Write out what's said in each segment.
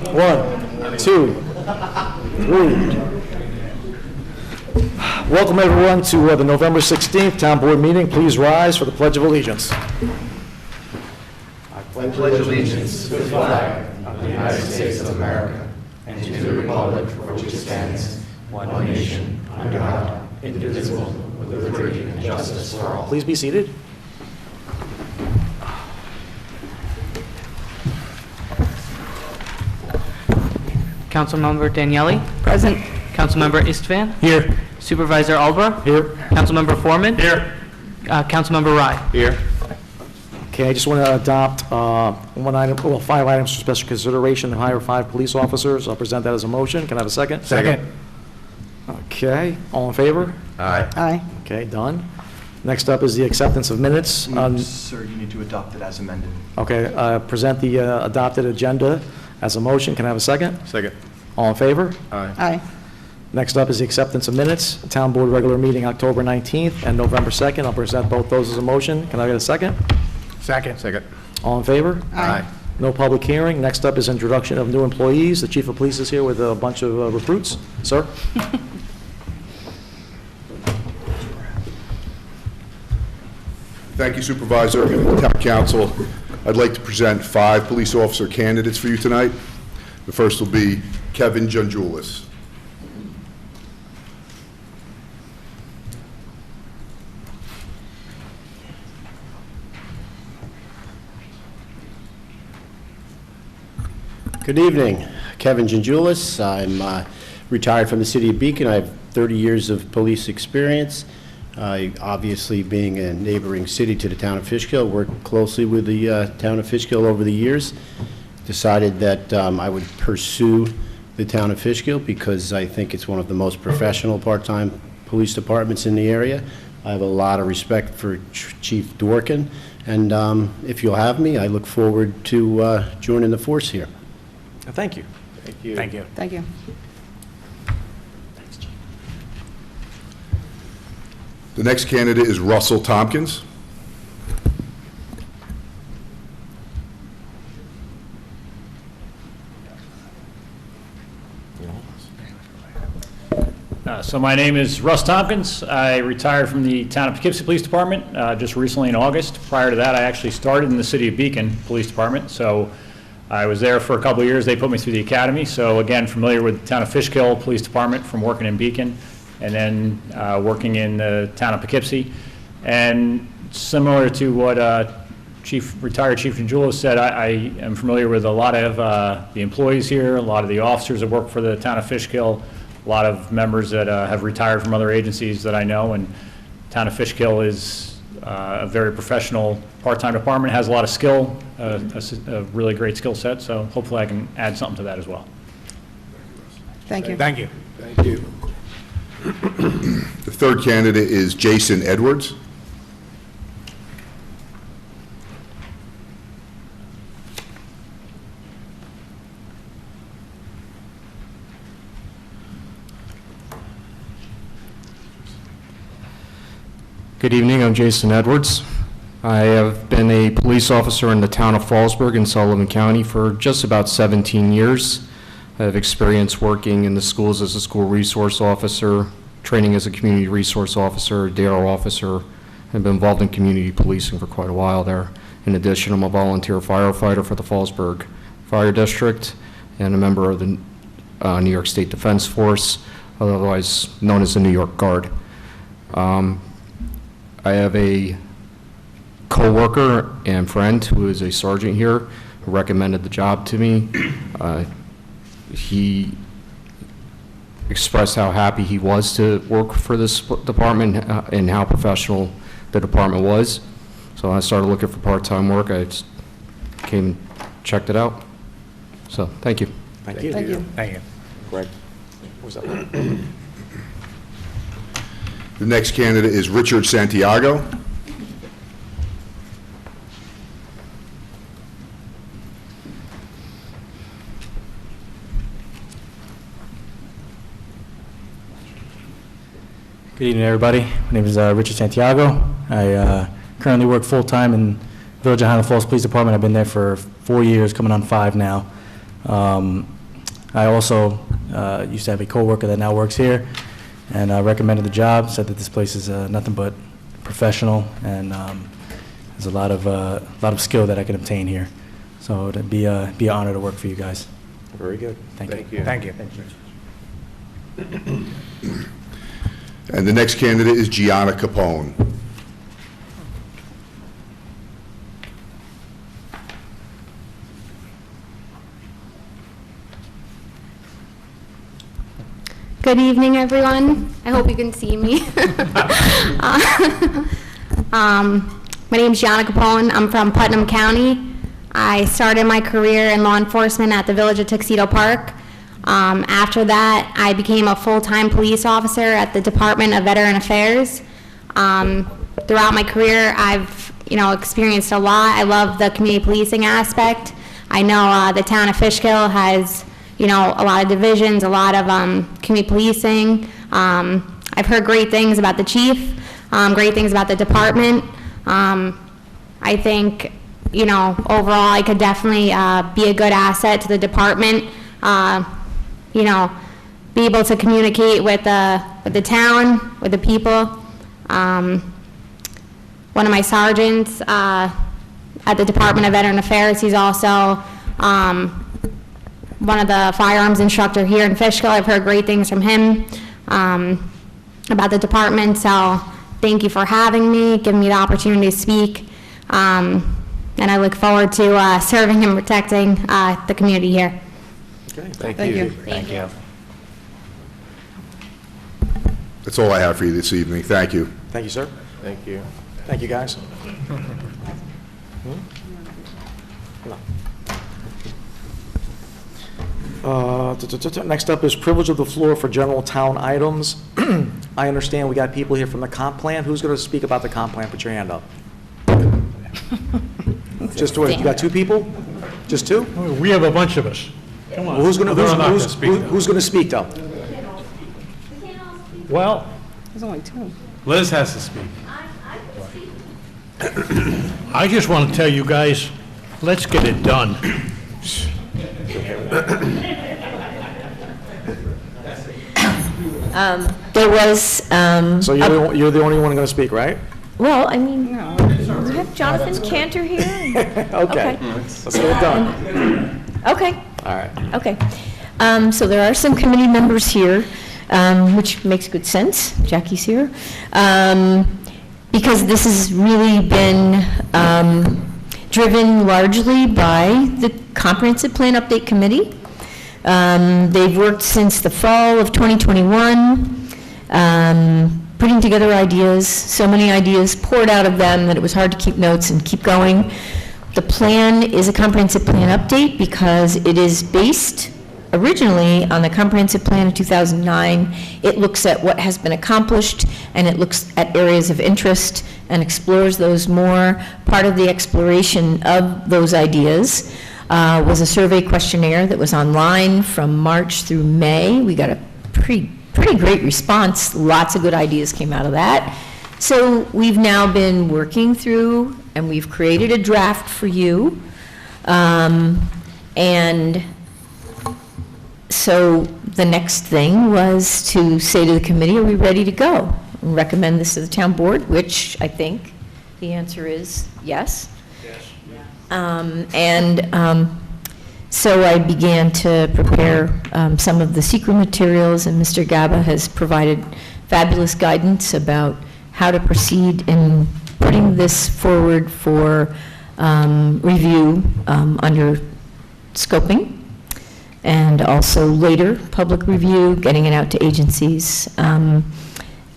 1, 2, 3. Welcome everyone to the November 16th Town Board meeting. Please rise for the Pledge of Allegiance. I pledge allegiance to the flag of the United States of America and to the republic for which it stands, one nation, under God, indivisible, with liberty and justice for all. Please be seated. Councilmember Daniele. Present. Councilmember Istvan. Here. Supervisor Albra. Here. Councilmember Foreman. Here. Councilmember Rye. Here. Okay, I just want to adopt one item, well, 5 items for special consideration and hire 5 police officers. I'll present that as a motion. Can I have a second? Second. Okay, all in favor? Aye. Aye. Okay, done. Next up is the acceptance of minutes. Sir, you need to adopt it as amended. Okay, present the adopted agenda as a motion. Can I have a second? Second. All in favor? Aye. Aye. Next up is the acceptance of minutes. Town Board regular meeting October 19th and November 2nd. I'll present both those as a motion. Can I get a second? Second. Second. All in favor? Aye. No public hearing. Next up is introduction of new employees. The Chief of Police is here with a bunch of recruits. Sir? Thank you, Supervisor and Town Council. I'd like to present 5 police officer candidates for you tonight. The first will be Kevin Junjulis. Good evening. Kevin Junjulis. I'm retired from the City of Beacon. I have 30 years of police experience. Obviously, being a neighboring city to the town of Fishkill, worked closely with the town of Fishkill over the years. Decided that I would pursue the town of Fishkill because I think it's one of the most professional part-time police departments in the area. I have a lot of respect for Chief Dworkin, and if you'll have me, I look forward to joining the force here. Thank you. Thank you. Thank you. Thank you. The next candidate is Russell Tompkins. So my name is Russ Tompkins. I retired from the town of Poughkeepsie Police Department just recently in August. Prior to that, I actually started in the City of Beacon Police Department. So I was there for a couple of years. They put me through the academy. So again, familiar with the town of Fishkill Police Department from working in Beacon and then working in the town of Poughkeepsie. And similar to what retired Chief Junjulis said, I am familiar with a lot of the employees here, a lot of the officers that work for the town of Fishkill, a lot of members that have retired from other agencies that I know, and town of Fishkill is a very professional part-time department, has a lot of skill, a really great skill set, so hopefully I can add something to that as well. Thank you. Thank you. Thank you. The third candidate is Jason Edwards. Good evening, I'm Jason Edwards. I have been a police officer in the town of Fallsburg in Sullivan County for just about 17 years. I have experience working in the schools as a school resource officer, training as a community resource officer, DARE officer, and been involved in community policing for quite a while there. In addition, I'm a volunteer firefighter for the Fallsburg Fire District and a member of the New York State Defense Force, otherwise known as the New York Guard. I have a co-worker and friend who is a sergeant here who recommended the job to me. He expressed how happy he was to work for this department and how professional the department was. So I started looking for part-time work. I just came and checked it out. So thank you. Thank you. Thank you. Thank you. Greg, what was that? The next candidate is Richard Santiago. Good evening, everybody. My name is Richard Santiago. I currently work full-time in Village of Highland Falls Police Department. I've been there for 4 years, coming on 5 now. I also used to have a coworker that now works here, and recommended the job, said that this place is nothing but professional, and there's a lot of skill that I can obtain here. So it'd be an honor to work for you guys. Very good. Thank you. Thank you. And the next candidate is Gianna Capone. Good evening, everyone. I hope you can see me. My name is Gianna Capone. I'm from Putnam County. I started my career in law enforcement at the Village of Tuxedo Park. After that, I became a full-time police officer at the Department of Veteran Affairs. Throughout my career, I've experienced a lot. I love the community policing aspect. I know the town of Fishkill has a lot of divisions, a lot of community policing. I've heard great things about the chief, great things about the department. I think, overall I could definitely be a good asset to the department, be able to communicate with the town, with the people. One of my sergeants at the Department of Veteran Affairs, he's also one of the firearms instructor here in Fishkill. I've heard great things from him about the department, so thank you for having me, giving me the opportunity to speak, and I look forward to serving and protecting the community here. Okay. Thank you. Thank you. That's all I have for you this evening. Thank you. Thank you, sir. Thank you. Thank you, guys. Next up is privilege of the floor for general town items. I understand we got people here from the comp plan. Who's going to speak about the comp plan? Put your hand up. Just two, you got two people? Just two? We have a bunch of us. Come on. Well, who's going They're not gonna speak. to speak, though? Well, There's only two. Liz has to speak. I just want to tell you guys, let's get it done. There was, So you're the only one going to speak, right? well, I mean, we have Jonathan Cantor here. Okay. Let's get it done. Okay, All right. okay. So there are some committee members here, which makes good sense. Jackie's here. Because this has really been driven largely by the Comprehensive Plan Update Committee. They've worked since the fall of 2021, putting together ideas, so many ideas poured out of them that it was hard to keep notes and keep going. The plan is a comprehensive plan update because it is based originally on the comprehensive plan of 2009. It looks at what has been accomplished, and it looks at areas of interest and explores those more. Part of the exploration of those ideas was a survey questionnaire that was online from March through May. We got a pretty great response. Lots of good ideas came out of that. So we've now been working through, and we've created a draft for you. And so the next thing was to say to the committee, are we ready to go? And recommend this to the town board, which I think the answer is yes. So I began to prepare some of the secret materials, and Mr. Gaba has provided fabulous guidance about how to proceed in putting this forward for review under scoping, and also later public review, getting it out to agencies.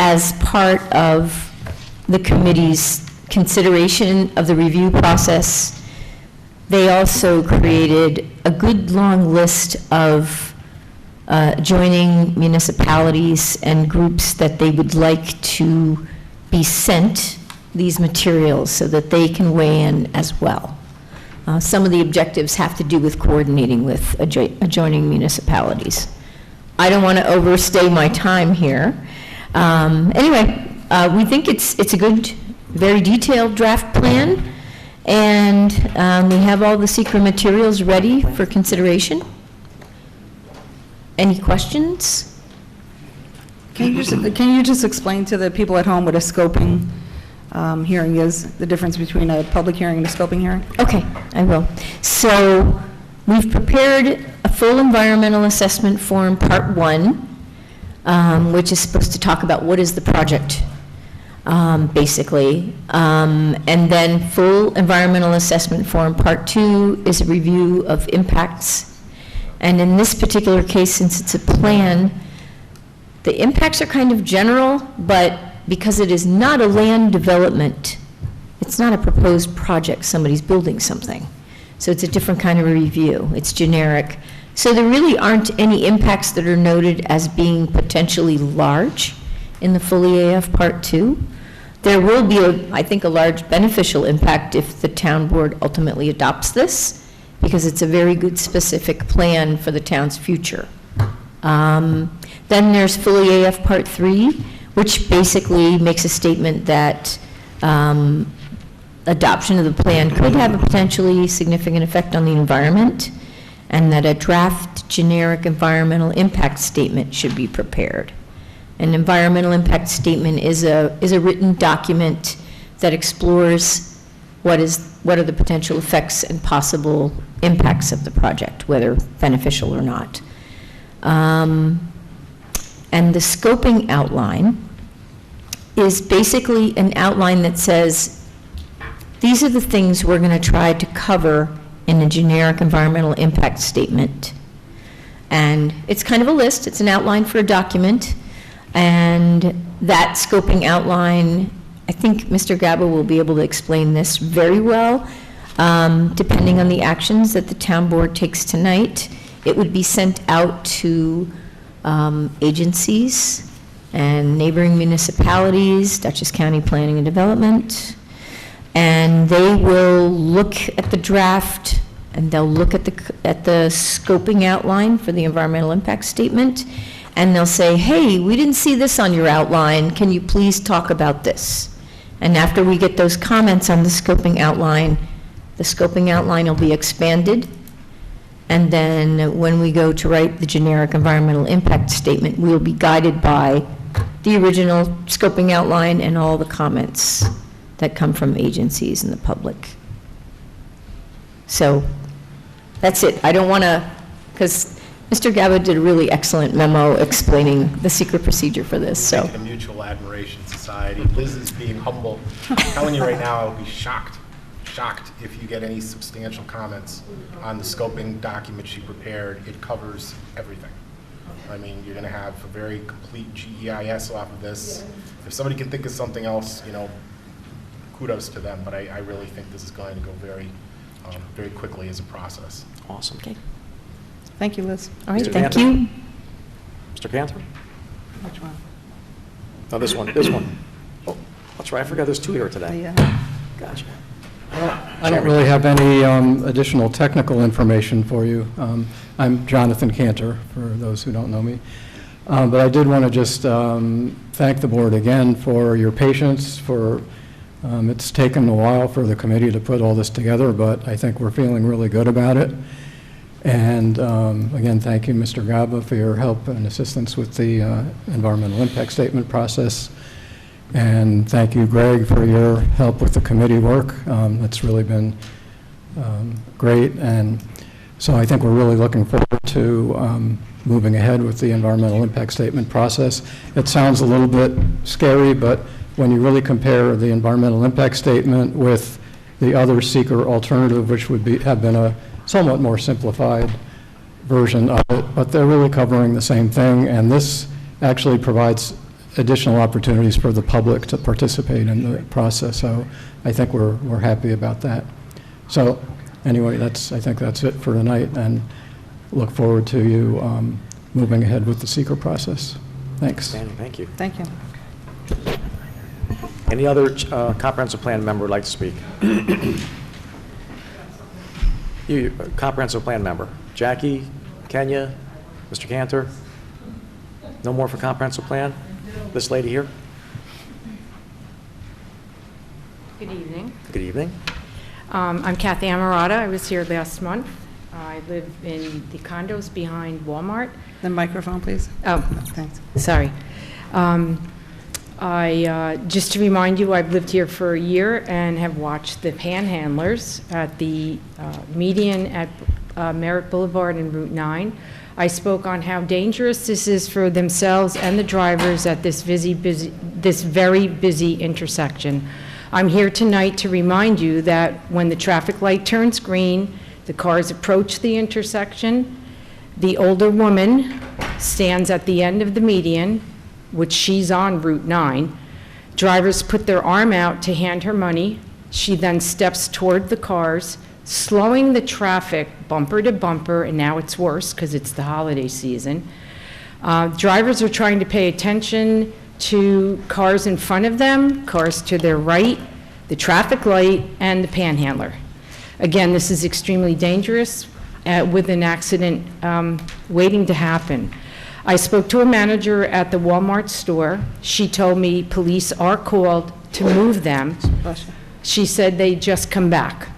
As part of the committee's consideration of the review process, they also created a good long list of joining municipalities and groups that they would like to be sent these materials so that they can weigh in as well. Some of the objectives have to do with coordinating with adjoining municipalities. I don't want to overstay my time here. Anyway, we think it's a good, very detailed draft plan, And we have all the secret materials ready for consideration. Any questions? Can you just explain to the people at home what a scoping hearing is, the difference between a public hearing and a scoping hearing? Okay, I will. So we've prepared a full environmental assessment form, Part 1, which is supposed to talk about what is the project, basically. And then full environmental assessment form, Part 2, is a review of impacts. And in this particular case, since it's a plan, the impacts are kind of general, but because it is not a land development, it's not a proposed project, somebody's building something. So it's a different kind of a review. It's generic. So there really aren't any impacts that are noted as being potentially large in the full EAF Part 2. There will be, I think, a large beneficial impact if the town board ultimately adopts this, because it's a very good specific plan for the town's future. Then there's full EAF Part 3, which basically makes a statement that adoption of the plan could have a potentially significant effect on the environment, and that a draft generic environmental impact statement should be prepared. An environmental impact statement is a written document that explores what are the potential effects and possible impacts of the project, whether beneficial or not. And the scoping outline is basically an outline that says, these are the things we're going to try to cover in a generic environmental impact statement. And it's kind of a list, it's an outline for a document, and that scoping outline, I think Mr. Gaba will be able to explain this very well, depending on the actions that the town board takes tonight. It would be sent out to agencies and neighboring municipalities, Dutchess County Planning and Development, and they will look at the draft, and they'll look at the scoping outline for the environmental impact statement, and they'll say, hey, we didn't see this on your outline, can you please talk about this? And after we get those comments on the scoping outline will be expanded. And then when we go to write the generic environmental impact statement, we'll be guided by the original scoping outline and all the comments that come from agencies and the public. So that's it. I don't want to, because Mr. Gaba did a really excellent memo explaining the secret procedure for this. So A mutual admiration society. Liz is being humble. I'm telling you right now, I will be shocked if you get any substantial comments on the scoping document she prepared. It covers everything. I mean, you're going to have a very complete GEIS off of this. If somebody can think of something else, you know, kudos to them, but I really think this is going to go very quickly as a process. Awesome. Okay. Thank you, Liz. All right, Mr. thank Cantor? you. Mr. Cantor? Which one? No, this one. Oh, that's right, I forgot there's two here today. Yeah. Gotcha. I don't really have any additional technical information for you. I'm Jonathan Cantor, for those who don't know me. But I did want to just thank the board again for your patience. It's taken a while for the committee to put all this together, but I think we're feeling really good about it. And again, thank you, Mr. Gaba, for your help and assistance with the environmental impact statement process. And thank you, Greg, for your help with the committee work. It's really been great. And so I think we're really looking forward to moving ahead with the environmental impact statement process. It sounds a little bit scary, but when you really compare the environmental impact statement with the other seeker alternative, which would have been a somewhat more simplified version of it, but they're really covering the same thing. And this actually provides additional opportunities for the public to participate in the process. So I think we're happy about that. So anyway, I think that's it for tonight, and look forward to you moving ahead with the seeker process. Thanks. Outstanding, thank you. Thank you. Any other comprehensive plan member would like to speak? You, comprehensive plan member. Jackie, Kenya, Mr. Cantor? No more for comprehensive plan? This lady here? Good evening. Good evening. I'm Kathy Amarata. I was here last month. I live in the condos behind Walmart. The microphone, please. Oh, Thanks. sorry. Just to remind you, I've lived here for a year and have watched the panhandlers at the median at Merritt Boulevard and Route 9. I spoke on how dangerous this is for themselves and the drivers at this very busy intersection. I'm here tonight to remind you that when the traffic light turns green, the cars approach the intersection, the older woman stands at the end of the median, which she's on Route 9. Drivers put their arm out to hand her money. She then steps toward the cars, slowing the traffic bumper to bumper, and now it's worse because it's the holiday season. Drivers are trying to pay attention to cars in front of them, cars to their right, the traffic light, and the panhandler. Again, this is extremely dangerous with an accident waiting to happen. I spoke to a manager at the Walmart store. She told me police are called to move them. She said they just come back.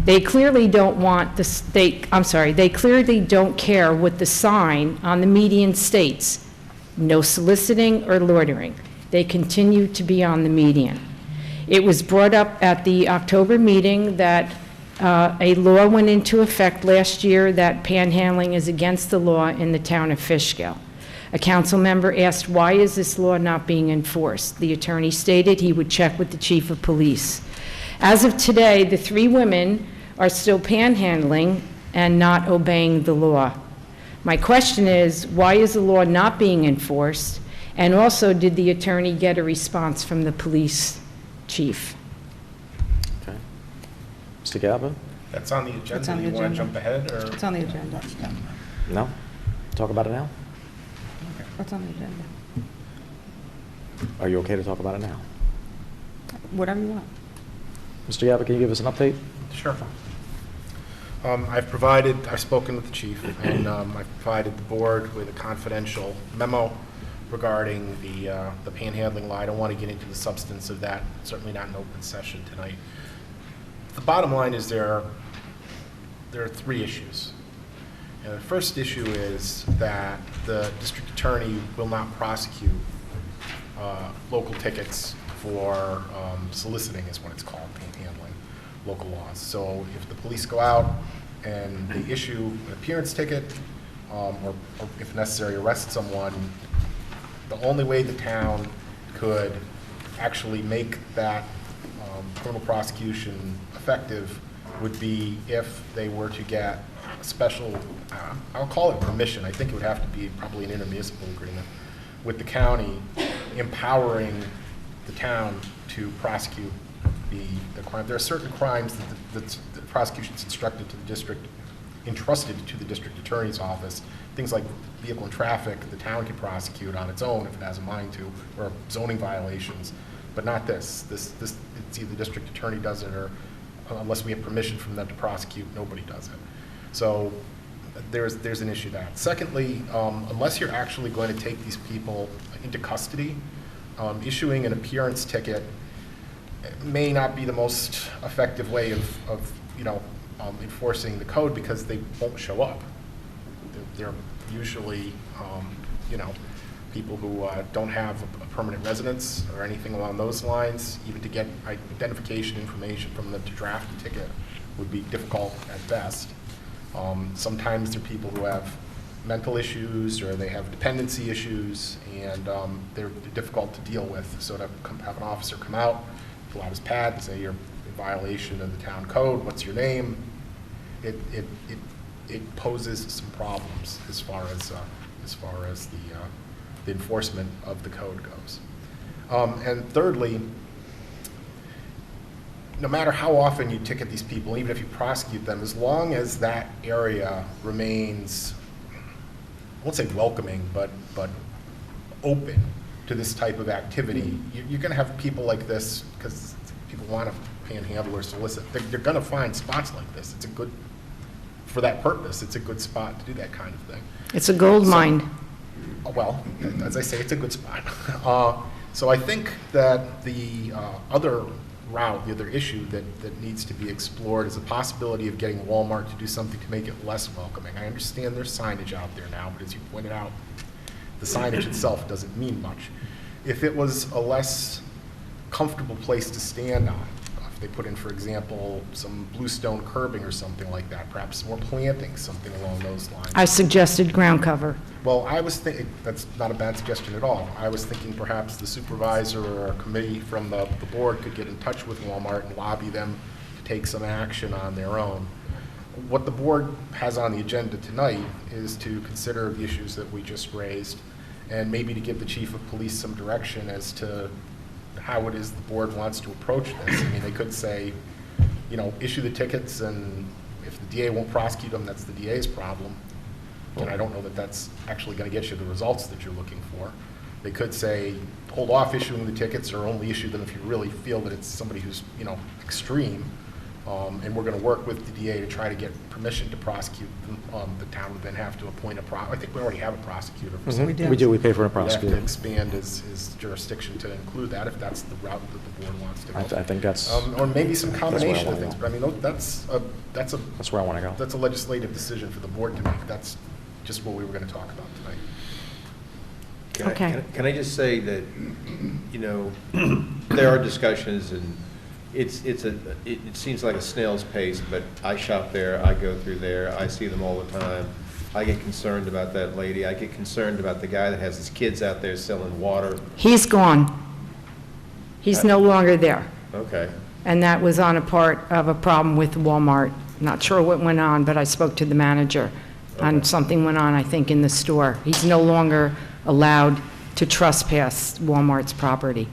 They clearly don't want they clearly don't care what the sign on the median states. No soliciting or loitering. They continue to be on the median. It was brought up at the October meeting that a law went into effect last year that panhandling is against the law in the town of Fishkill. A council member asked, why is this law not being enforced? The attorney stated he would check with the chief of police. As of today, the 3 women are still panhandling and not obeying the law. My question is, why is the law not being enforced? And also, did the attorney get a response from the police chief? Okay. Mr. Gaba? That's on the agenda. It's on the You want to agenda. jump ahead, or? It's on the agenda. No? Talk about it now? What's on the agenda? Are you okay to talk about it now? Whatever you want. Mr. Gaba, can you give us an update? Sure. I've spoken with the chief, and I've provided the board with a confidential memo regarding the panhandling law. I don't want to get into the substance of that, certainly not in open session tonight. The bottom line is there are 3 issues. And the first issue is that the district attorney will not prosecute local tickets for soliciting, is what it's called, panhandling local laws. So if the police go out and they issue an appearance ticket, or if necessary arrest someone, the only way the town could actually make that criminal prosecution effective would be if they were to get a special, I'll call it permission. I think it would have to be probably an intermunicipal agreement with the county empowering the town to prosecute the crime. There are certain crimes that the prosecution's entrusted to the district attorney's office. Things like vehicle and traffic, the town can prosecute on its own if it has a mind to, or zoning violations, but not this. It's either the district attorney does it, or unless we have permission from them to prosecute, nobody does it. So there's an issue there. Secondly, unless you're actually going to take these people into custody, issuing an appearance ticket may not be the most effective way of enforcing the code, because they won't show up. They're usually, people who don't have a permanent residence or anything along those lines. Even to get identification information from them to draft a ticket would be difficult at best. Sometimes they're people who have mental issues, or they have dependency issues, and they're difficult to deal with. So to have an officer come out, pull out his pad and say, you're in violation of the town code, what's your name? It poses some problems as far as the enforcement of the code goes. And thirdly, no matter how often you ticket these people, even if you prosecute them, as long as that area remains, I won't say welcoming, but open to this type of activity, you're going to have people like this, because people want to panhandle or solicit. They're going to find spots like this. It's a good, for that purpose, it's a good spot to do that kind of thing. It's a gold mine. Well, as I say, it's a good spot. So I think that the other route, the other issue that needs to be explored is the possibility of getting Walmart to do something to make it less welcoming. I understand there's signage out there now, but as you pointed out, the signage itself doesn't mean much. If it was a less comfortable place to stand on, if they put in, for example, some bluestone curbing or something like that, perhaps more planting, something along those lines. I suggested ground cover. Well, I was thinking, that's not a bad suggestion at all. I was thinking perhaps the supervisor or a committee from the board could get in touch with Walmart and lobby them to take some action on their own. What the board has on the agenda tonight is to consider the issues that we just raised and maybe to give the chief of police some direction as to how it is the board wants to approach this. I mean, they could say, you know, issue the tickets, and if the DA won't prosecute them, that's the DA's problem. And I don't know that that's actually going to get you the results that you're looking for. They could say, hold off issuing the tickets or only issue them if you really feel that it's somebody who's, you know, extreme. And we're going to work with the DA to try to get permission to prosecute them. The town would then have to appoint I think we already have a prosecutor. For some- We do, we pay for a We'd have prosecutor. to expand his jurisdiction to include that if that's the route that the board wants to go. I think that's, Or maybe some That's where I combination of wanna things, go. but I mean, that's where I want to go. a legislative decision for the board to make. That's just what we were going to talk about tonight. Okay. Can I just say that, you know, there are discussions, and it seems like a snail's pace, but I shop there, I go through there, I see them all the time. I get concerned about that lady. I get concerned about the guy that has his kids out there selling water. He's gone. He's no longer there. Okay. And that was on a part of a problem with Walmart. Not sure what went on, but I spoke to the manager, and something went on, I think, in the store. He's no longer allowed to trespass Walmart's property.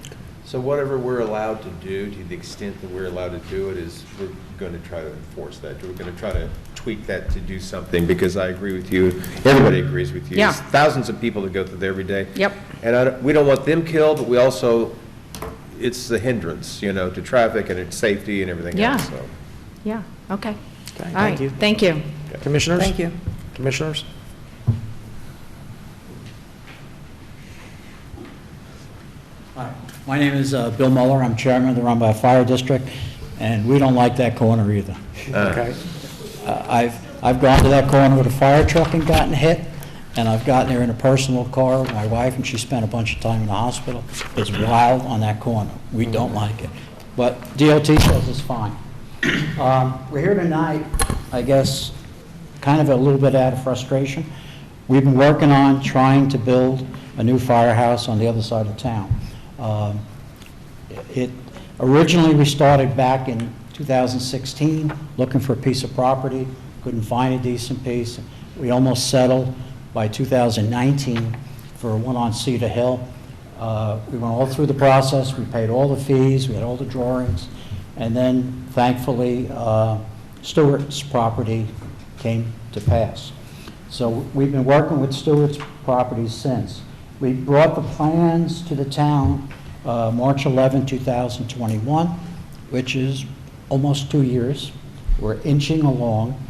So whatever we're allowed to do, to the extent that we're allowed to do it, is we're going to try to enforce that. We're going to try to tweak that to do something, because I agree with you. Everybody agrees with you. Yeah. There's thousands of people that go through there every day. Yep. And we don't want them killed, but we also, it's the hindrance, you know, to traffic and its safety and everything Yeah. else, so. Yeah, okay. Okay, All thank right, you. thank you. Commissioners? Thank you. Commissioners? Hi, my name is Bill Muller. I'm chairman of the Rumbaugh Fire District, and we don't like that corner either. Okay. I've gone to that corner with a fire truck and gotten hit, and I've gotten there in a personal car with my wife, and she spent a bunch of time in the hospital. It's wild on that corner. We don't like it. But DOT says it's fine. We're here tonight, I guess, kind of a little bit out of frustration. We've been working on trying to build a new firehouse on the other side of town. Originally, we started back in 2016, looking for a piece of property, couldn't find a decent piece. We almost settled by 2019 for one on Cedar Hill. We went all through the process, we paid all the fees, we had all the drawings, and then thankfully, Stewart's property came to pass. So we've been working with Stewart's properties since. We brought the plans to the town March 11, 2021, which is almost 2 years. We're inching along,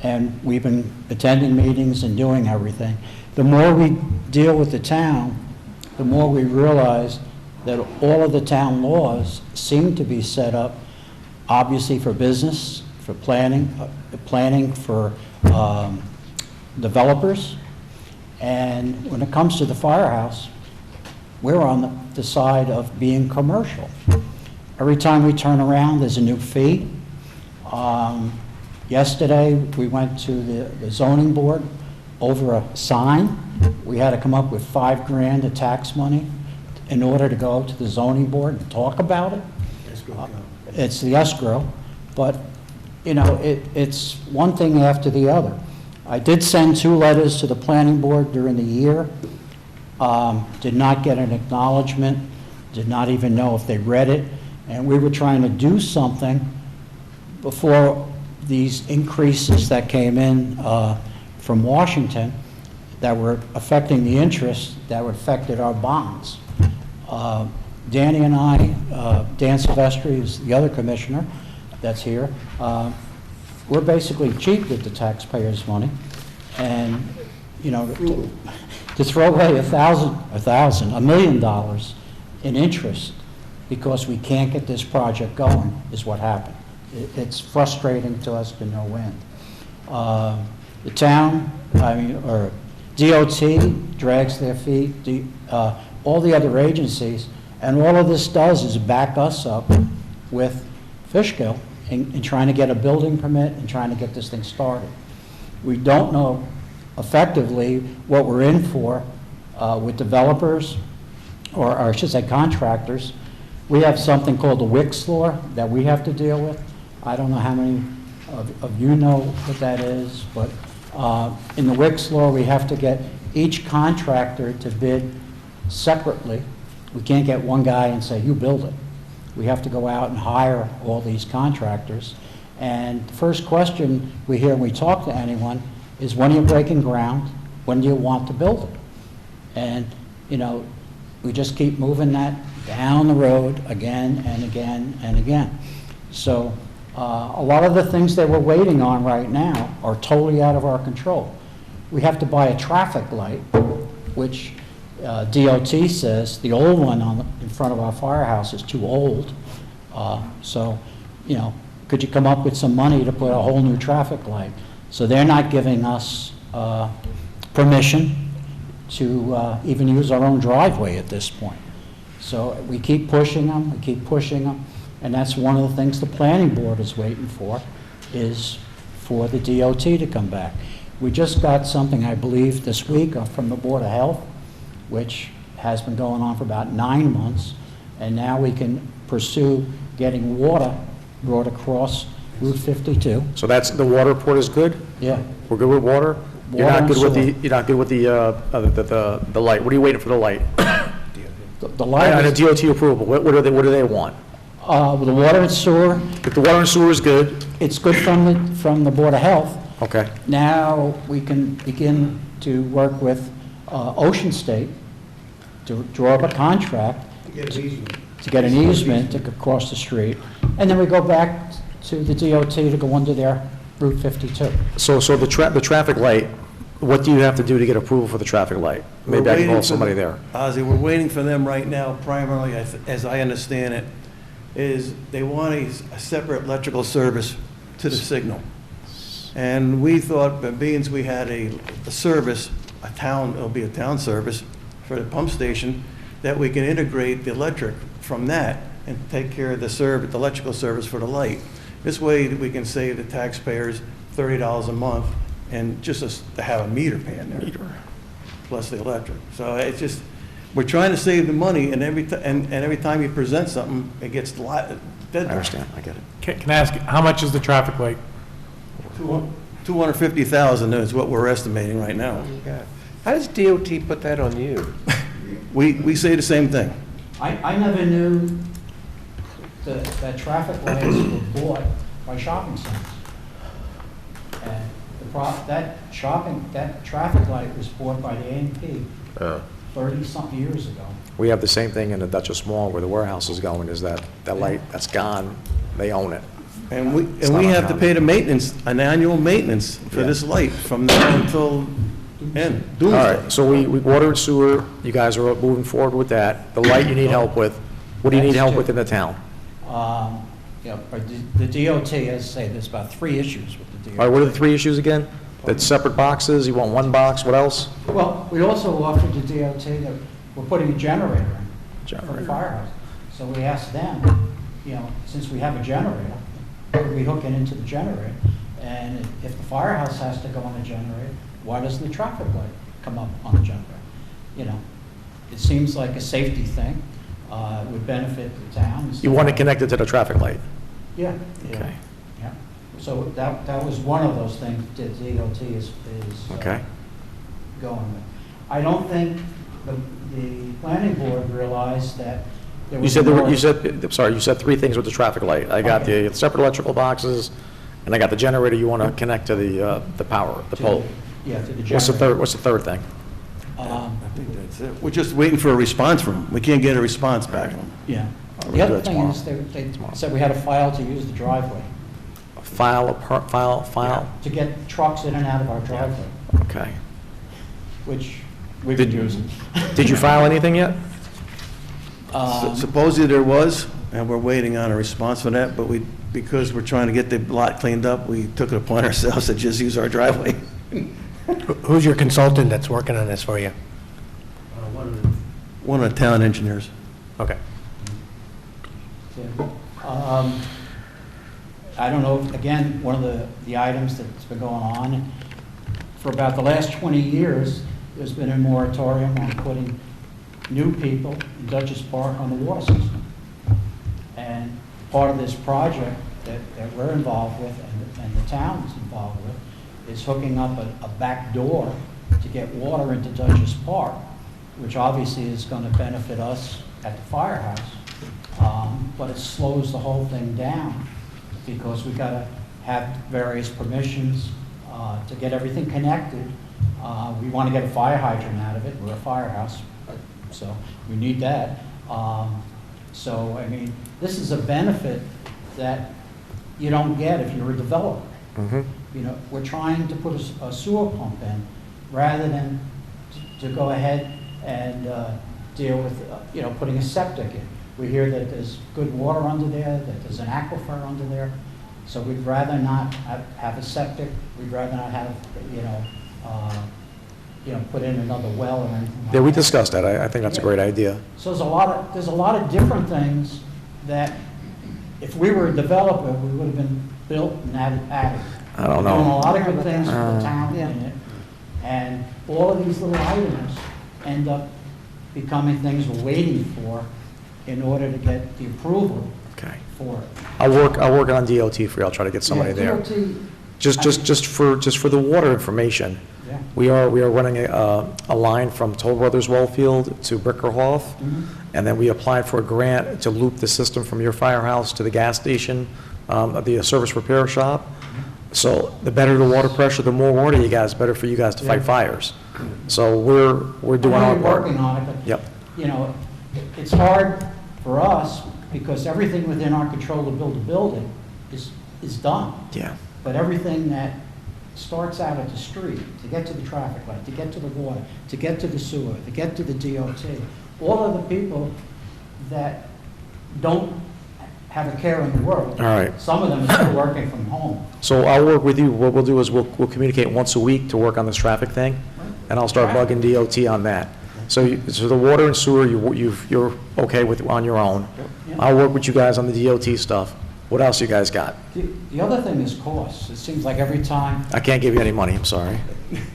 and we've been attending meetings and doing everything. The more we deal with the town, the more we realize that all of the town laws seem to be set up, obviously for business, for planning for developers. And when it comes to the firehouse, we're on the side of being commercial. Every time we turn around, there's a new fee. Yesterday, we went to the zoning board over a sign. We had to come up with $5,000 of tax money in order to go to the zoning board and talk about it. It's the escrow, but, you know, it's one thing after the other. I did send 2 letters to the planning board during the year, did not get an acknowledgement, did not even know if they read it, and we were trying to do something before these increases that came in from Washington that were affecting the interest, that would affected our bonds. Danny and I, Dan Silvestri is the other commissioner that's here, we're basically cheap with the taxpayers' money. And, you know, to throw away $1 million in interest because we can't get this project going, is what happened. It's frustrating to us to no end. The town, or DOT drags their feet, all the other agencies, and all of this does is back us up with Fishkill in trying to get a building permit and trying to get this thing started. We don't know effectively what we're in for with developers, or I should say contractors. We have something called the Wicks law that we have to deal with. I don't know how many of you know what that is, but in the Wicks law, we have to get each contractor to bid separately. We can't get one guy and say, you build it. We have to go out and hire all these contractors. And the first question we hear when we talk to anyone is, when are you breaking ground? When do you want to build it? And, you know, we just keep moving that down the road again and again and again. So a lot of the things that we're waiting on right now are totally out of our control. We have to buy a traffic light, which DOT says the old one in front of our firehouse is too old. So, you know, could you come up with some money to put a whole new traffic light? So they're not giving us permission to even use our own driveway at this point. So we keep pushing them, and that's one of the things the planning board is waiting for, is for the DOT to come back. We just got something, I believe, this week from the Board of Health, which has been going on for about 9 months, and now we can pursue getting water brought across Route 52. So that's, the water report is good? Yeah. We're good with water? You're not good with the light. What are you waiting for the light? The light And a is, DOT approval, what do they want? the water and sewer, If the water and sewer is good, it's good from the Board of Health. okay. Now we can begin to work with Ocean State to draw up a contract to get an easement to cross the street, and then we go back to the DOT to go under their Route 52. So the traffic light, what do you have to do to get approval for the traffic light? Maybe I can call somebody there. Ozzy, we're waiting for them right now, primarily, as I understand it, is they want a separate electrical service to the signal. And we thought, but being we had a service, it'll be a town service for the pump station, that we can integrate the electric from that and take care of the electrical service for the light. This way, we can save the taxpayers $30 a month, and just to have a meter paying there, plus the electric. So it's just, we're trying to save the money, and every time you present something, it gets a lot. I understand, I get it. Can I ask, how much is the traffic light? $250,000 is what we're estimating right now. How does DOT put that on you? We say the same thing. I never knew that traffic lights were bought by shopping centers. And that traffic light was bought by the A&P 30-something years ago. We have the same thing in the Dutchess Mall where the warehouse is going, is that light that's gone, they own it. And we have to pay the maintenance, an annual maintenance for this light from now until end. All right, so we water and sewer, you guys are moving forward with that. The light you need help with. What do you need help with in the town? The DOT, as I say, there's about 3 issues with the DOT. All right, what are the 3 issues again? That's separate boxes, you want one box, what else? Well, we also offered the DOT that we're putting a generator in for the firehouse. So we asked them, since we have a generator, could we hook it into the generator? And if the firehouse has to go on the generator, why doesn't the traffic light come up on the generator? It seems like a safety thing. It would benefit the town. You want to connect it to the traffic light? Yeah. Okay. Yeah. So that was one of those things that DOT is Okay. going with. I don't think the planning board realized that there was You said 3 things with the traffic light. I got the separate electrical boxes, and I got the generator you want to connect to the power, the pole. Yeah, to the generator. What's the third thing? I think that's it. We're just waiting for a response from them. We can't get a response back from them. Yeah. The other thing is, they said we had a file to use the driveway. File? To get trucks in and out of our driveway, Okay. which we've been using. Did you file anything yet? Supposedly there was, and we're waiting on a response from that, but because we're trying to get the lot cleaned up, we took it upon ourselves to just use our driveway. Who's your consultant that's working on this for you? One of the town engineers. Okay. I don't know, again, one of the items that's been going on, for about the last 20 years, there's been a moratorium on putting new people in Dutchess Park on the water system. And part of this project that we're involved with and the town is involved with is hooking up a back door to get water into Dutchess Park, which obviously is going to benefit us at the firehouse. But it slows the whole thing down because we've got to have various permissions to get everything connected. We want to get a fire hydrant out of it. We're a firehouse, so we need that. So, I mean, this is a benefit that you don't get if you're a developer. You know, we're trying to put a sewer pump in rather than to go ahead and deal with, you know, putting a septic in. We hear that there's good water under there, that there's an aquifer under there. So we'd rather not have a septic. We'd rather not have, put in another well or anything like Yeah, we that. discussed that. I think that's a great idea. So there's a lot of different things that if we were a developer, we would have been built and added. I don't We're doing a know. lot of good things for the town in it. And all of these little items end up becoming things we're waiting for in order to get the approval for it. I'll work on DOT for you. I'll try to get somebody there. DOT, Just for the water information, Yeah. we are running a line from Toll Brothers Wellfield to Brickerhoff, and then we applied for a grant to loop the system from your firehouse to the gas station, the service repair shop. So the better the water pressure, the more water you guys, better for you guys to fight fires. So we're doing our We're part. working on it, but, Yep. It's hard for us because everything within our control to build a building is done. Yeah. But everything that starts out at the street, to get to the traffic light, to get to the water, to get to the sewer, to get to the DOT, all of the people that don't have a care in the world. All right. Some of them are still working from home. So I'll work with you. What we'll do is we'll communicate once a week to work on this traffic thing, and I'll start bugging DOT on that. So the water and sewer, you're okay with on your own. I'll work with you guys on the DOT stuff. What else you guys got? The other thing is costs. It seems like every time, I can't give you any money, I'm sorry.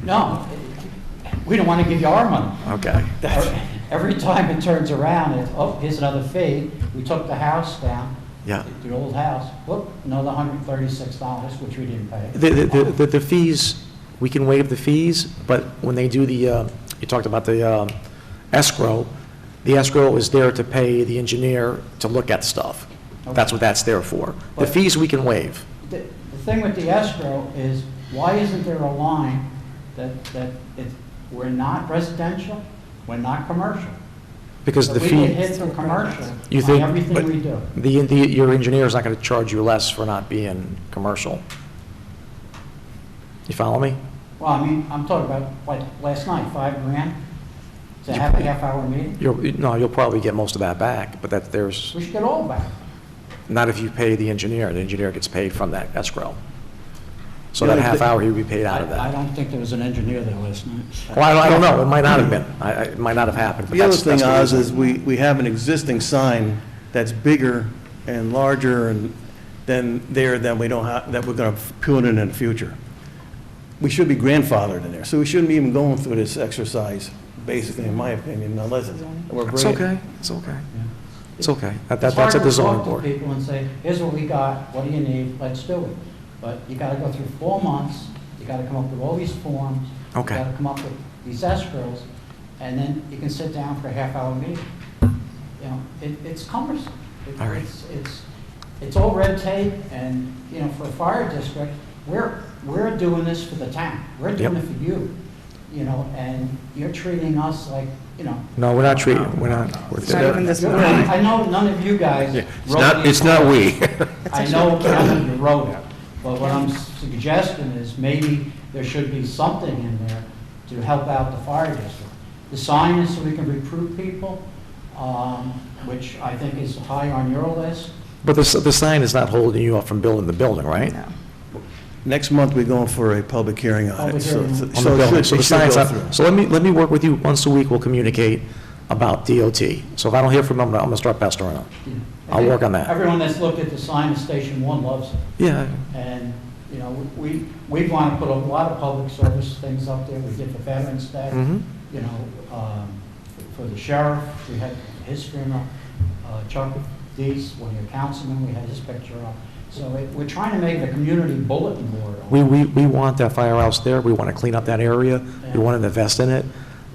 no, we don't want to give you our money. Okay. Every time it turns around, it's, oh, here's another fee. We took the house down. Yeah. The old house, whoop, another $136, which we didn't pay. The fees, we can waive the fees, but when they do the, you talked about the escrow, the escrow is there to pay the engineer to look at stuff. That's what that's there for. The fees we can waive. The thing with the escrow is, why isn't there a line that we're not residential, we're not commercial? Because But the we fee. get hit for commercial You on think, everything but we do. your engineer's not going to charge you less for not being commercial. You follow me? Well, I mean, I'm talking about, like, last night, $5,000 to have a half-hour meeting. You'll probably get most of that back, but there's, We should get all back. not if you pay the engineer. The engineer gets paid from that escrow. So Yeah, that but half hour, he would be paid out of I that. don't think there was an engineer there last night. Well, I don't know. It might not have been. It might not have happened. But The other that's thing, the Oz, reason. is we have an existing sign that's bigger and larger than we don't have, that we're going to put in the future. We should be grandfathered in there, so we shouldn't be even going through this exercise, basically, in my opinion, unless we're It's bringing. okay. It's okay. It's okay. It's That's hard at to the zoning talk to board. people and say, here's what we got, what do you need, let's do it. But you gotta go through 4 months, you gotta come up with all these forms. Okay. You gotta come up with these escrows, and then you can sit down for a half-hour meeting. You know, it's cumbersome. All right. It's all red tape, and, you know, for a fire district, we're doing this for the town. We're doing it for you, you know, and you're treating us like, you know. No, we're not treating, we're not. Not even this morning. I know none of you guys wrote It's not we. I know none of you wrote it, but what I'm suggesting is maybe there should be something in there to help out the fire district. The sign is so we can recruit people. which I think is high on your list. But the sign is not holding you up from building the building, right? Next month, we're going for a public hearing on it. Public So hearing. On the so it building. should- So it the should sign's go not, through. so let me work with you. Once a week, we'll communicate about DOT. So if I don't hear from them, I'm gonna start pestering them. I'll work on that. Everyone that's looked at the sign at Station 1 loves it. Yeah. And, you know, we want to put a lot of public service things up there. We did for Veterans Day, Mhm. you know, for the sheriff, we had his funeral. Chuck Dees, one of your councilmen, we had his picture up. So we're trying to make the community bulletin board. We want that firehouse there. We want to clean up that area. We want to invest in it.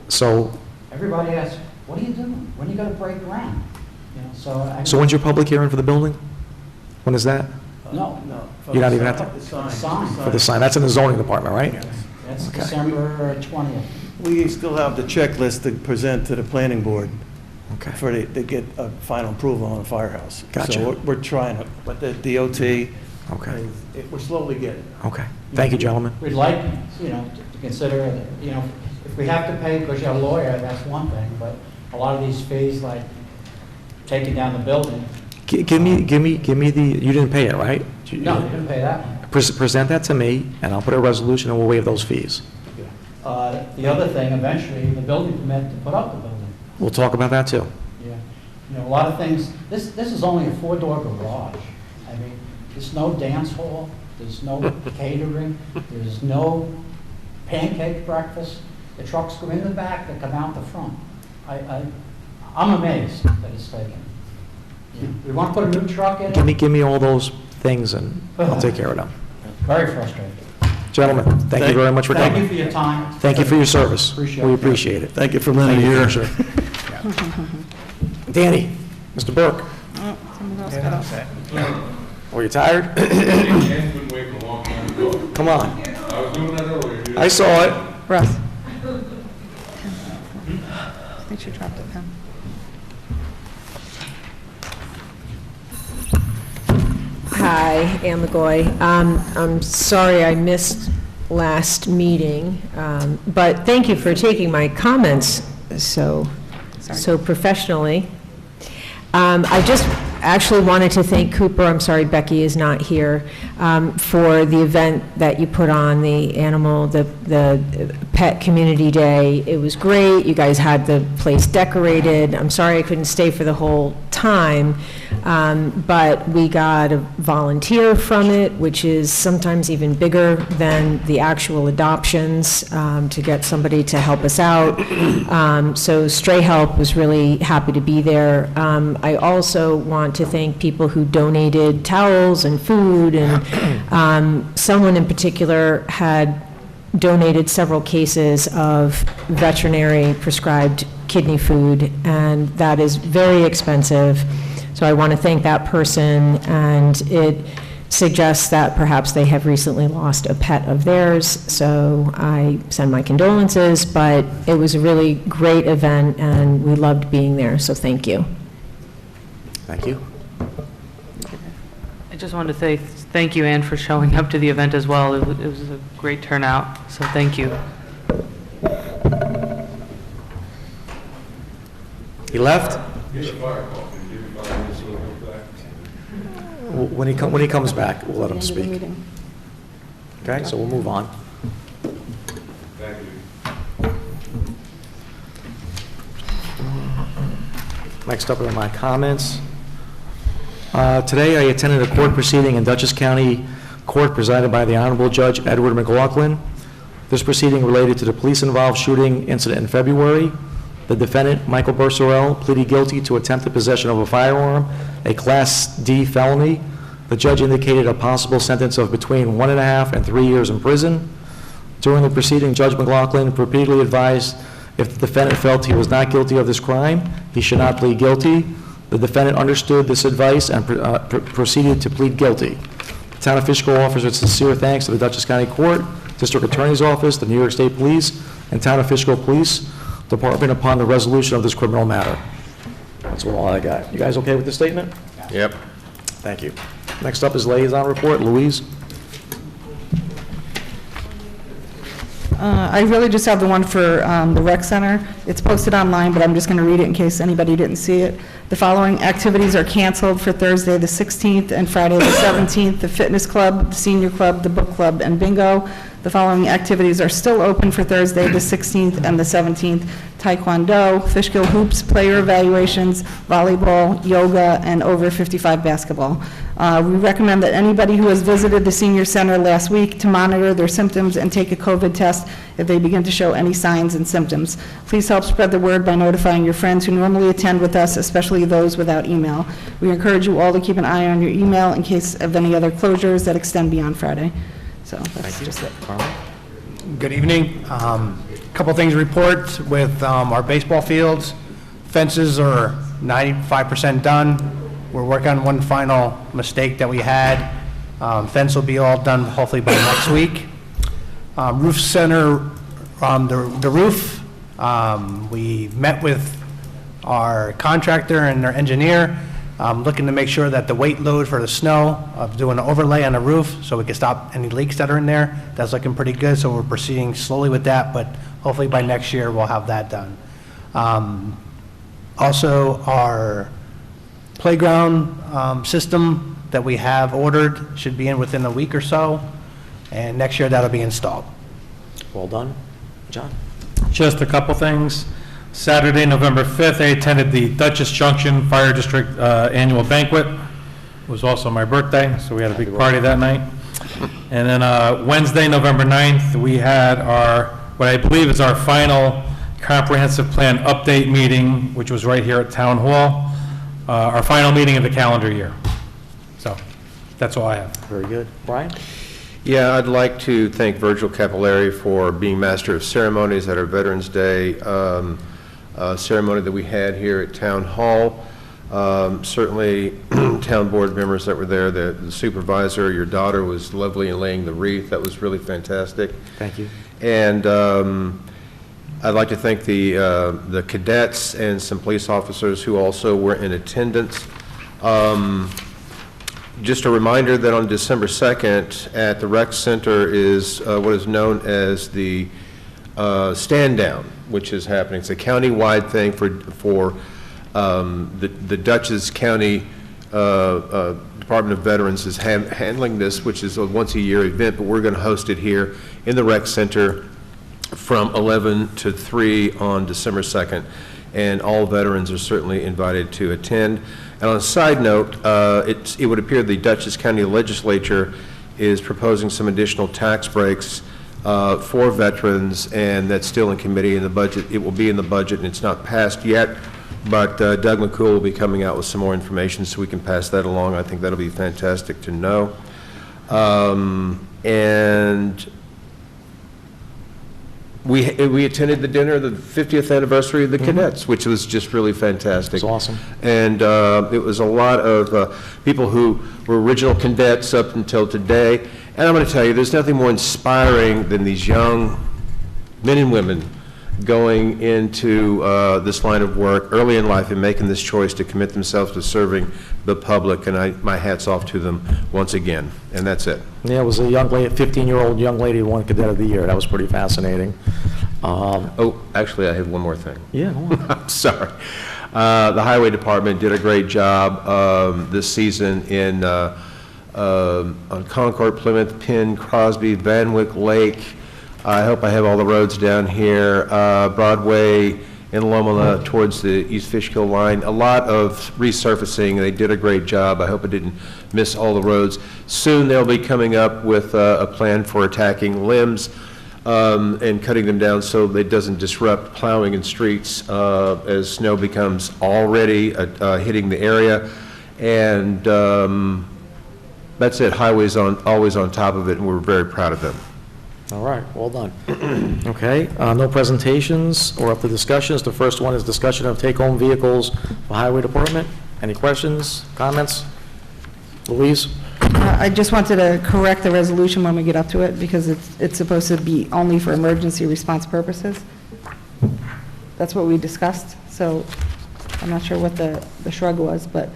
So, Everybody asks, what are you doing? When are you going to break ground? You know, so when's your public hearing for the building? When is that? No. You're not even at The sign. Sign. For the sign, that's in the zoning department, right? That's Okay. December 20th. We still have the checklist to present to the planning board Okay. to get a final approval on the firehouse. Gotcha. So we're trying to, but the DOT, Okay. we're slowly getting. Okay. Thank you, gentlemen. We'd like, you know, to consider, you know, if we have to pay because you're a lawyer, that's one thing, but a lot of these fees, like taking down the building. Give me the, you didn't pay it, right? No, you didn't pay that one. Present that to me, and I'll put a resolution, and we'll waive those fees. The other thing, eventually, the building permit to put up the building. We'll talk about that, too. Yeah. You know, a lot of things, this is only a 4-door garage. I mean, there's no dance hall, there's no catering, there's no pancake breakfast. The trucks go in the back, they come out the front. I'm amazed that it's taken. We want to put a new truck in it. Give me all those things, and I'll take care of them. Very frustrating. Gentlemen, thank you very much for coming. Thank you for your time. Thank you for your service. Appreciate We it. appreciate it. Thank you for lending Thank a you, ear. sir. Danny, Mr. Burke, Oh, someone else got up. are you tired? Come on. I was doing that earlier. I saw it. Russ. I think she dropped a pen. Hi, Ann McGoy. I'm sorry I missed last meeting, but thank you for taking my comments so professionally. I just actually wanted to thank Cooper, I'm sorry Becky is not here, for the event that you put on, the Pet Community Day. It was great. You guys had the place decorated. I'm sorry I couldn't stay for the whole time, but we got a volunteer from it, which is sometimes even bigger than the actual adoptions, to get somebody to help us out. So Stray Help was really happy to be there. I also want to thank people who donated towels and food, and someone in particular had donated several cases of veterinary prescribed kidney food, and that is very expensive. So I want to thank that person, and it suggests that perhaps they have recently lost a pet of theirs, so I send my condolences, but it was a really great event, and we loved being there, so thank you. Thank you. I just wanted to say thank you, Ann, for showing up to the event as well. It was a great turnout, so thank you. He left? When he comes back, we'll let him speak. Okay, so we'll move on. Thank you. Next up are my comments. Today, I attended a court proceeding in Dutchess County Court presided by the Honorable Judge Edward McLaughlin. This proceeding related to the police-involved shooting incident in February. The defendant, Michael Bercerel, pleaded guilty to attempted possession of a firearm, a Class D felony. The judge indicated a possible sentence of between 1.5 and 3 years in prison. During the proceeding, Judge McLaughlin repeatedly advised if the defendant felt he was not guilty of this crime, he should not plead guilty. The defendant understood this advice and proceeded to plead guilty. The Town of Fishkill offers its sincere thanks to the Dutchess County Court, District Attorney's Office, the New York State Police, and Town of Fishkill Police Department upon the resolution of this criminal matter. That's all I got. You guys okay with the statement? Yep. Thank you. Next up is liaison report. Louise? I really just have the one for the rec center. It's posted online, but I'm just going to read it in case anybody didn't see it. The following activities are canceled for Thursday, the 16th, and Friday, the 17th. The fitness club, the senior club, the book club, and bingo. The following activities are still open for Thursday, the 16th, and the 17th. Taekwondo, Fishkill hoops, player evaluations, volleyball, yoga, and over 55 basketball. We recommend that anybody who has visited the senior center last week to monitor their symptoms and take a COVID test if they begin to show any signs and symptoms. Please help spread the word by notifying your friends who normally attend with us, especially those without email. We encourage you all to keep an eye on your email in case of any other closures that extend beyond Friday. So that's just it. Good evening. Couple things to report with our baseball fields. Fences are 95% done. We're working on one final mistake that we had. Fence will be all done hopefully by next week. Roof center, the roof, we met with our contractor and our engineer, looking to make sure that the weight load for the snow, doing an overlay on the roof so we can stop any leaks that are in there. That's looking pretty good, so we're proceeding slowly with that, but hopefully by next year we'll have that done. Also, our playground system that we have ordered should be in within a week or so, and next year that'll be installed. Well done. John? Just a couple things. Saturday, November 5th, I attended the Dutchess Junction Fire District annual banquet. It was also my birthday, so we had a big party that night. And then Wednesday, November 9th, we had our, what I believe is our final comprehensive plan update meeting, which was right here at Town Hall, our final meeting of the calendar year. So that's all I have. Very good. Brian? Yeah, I'd like to thank Virgil Capillari for being Master of Ceremonies at our Veterans Day ceremony that we had here at Town Hall. Certainly, town board members that were there, the supervisor, your daughter was lovely in laying the wreath. That was really fantastic. Thank you. And I'd like to thank the cadets and some police officers who also were in attendance. Just a reminder that on December 2nd at the Rec Center is what is known as the Stand Down, which is happening. It's a county-wide thing for the Dutchess County Department of Veterans is handling this, which is a once-a-year event, but we're going to host it here in the Rec Center from 11 to 3 on December 2nd, and all veterans are certainly invited to attend. And on a side note, it would appear the Dutchess County Legislature is proposing some additional tax breaks for veterans, and that's still in committee in the budget. It will be in the budget, and it's not passed yet, but Doug McCool will be coming out with some more information so we can pass that along. I think that'll be fantastic to know. And we attended the dinner, the 50th anniversary of the cadets, which was just really fantastic. It's awesome. And it was a lot of people who were original cadets up until today. And I'm going to tell you, there's nothing more inspiring than these young men and women going into this line of work early in life and making this choice to commit themselves to serving the public. And my hat's off to them once again. And that's it. Yeah, it was a young lady, 15-year-old young lady who won Cadet of the Year. That was pretty fascinating. Oh, actually, I have one more thing. Yeah, go on. I'm sorry. The Highway Department did a great job this season in on Concord, Plymouth, Penn, Crosby, Van Wyck Lake. I hope I have all the roads down here. Broadway in Lomela towards the East Fishkill line. A lot of resurfacing. They did a great job. I hope I didn't miss all the roads. Soon they'll be coming up with a plan for attacking limbs and cutting them down so it doesn't disrupt plowing in streets as snow becomes already hitting the area. And that's it. Highway's always on top of it, and we're very proud of them. All right, well done. Okay, no presentations or up to discussions. The first one is discussion of take-home vehicles for Highway Department. Any questions, comments? Louise? I just wanted to correct the resolution when we get up to it, because it's supposed to be only for emergency response purposes. That's what we discussed, so I'm not sure what the shrug was, but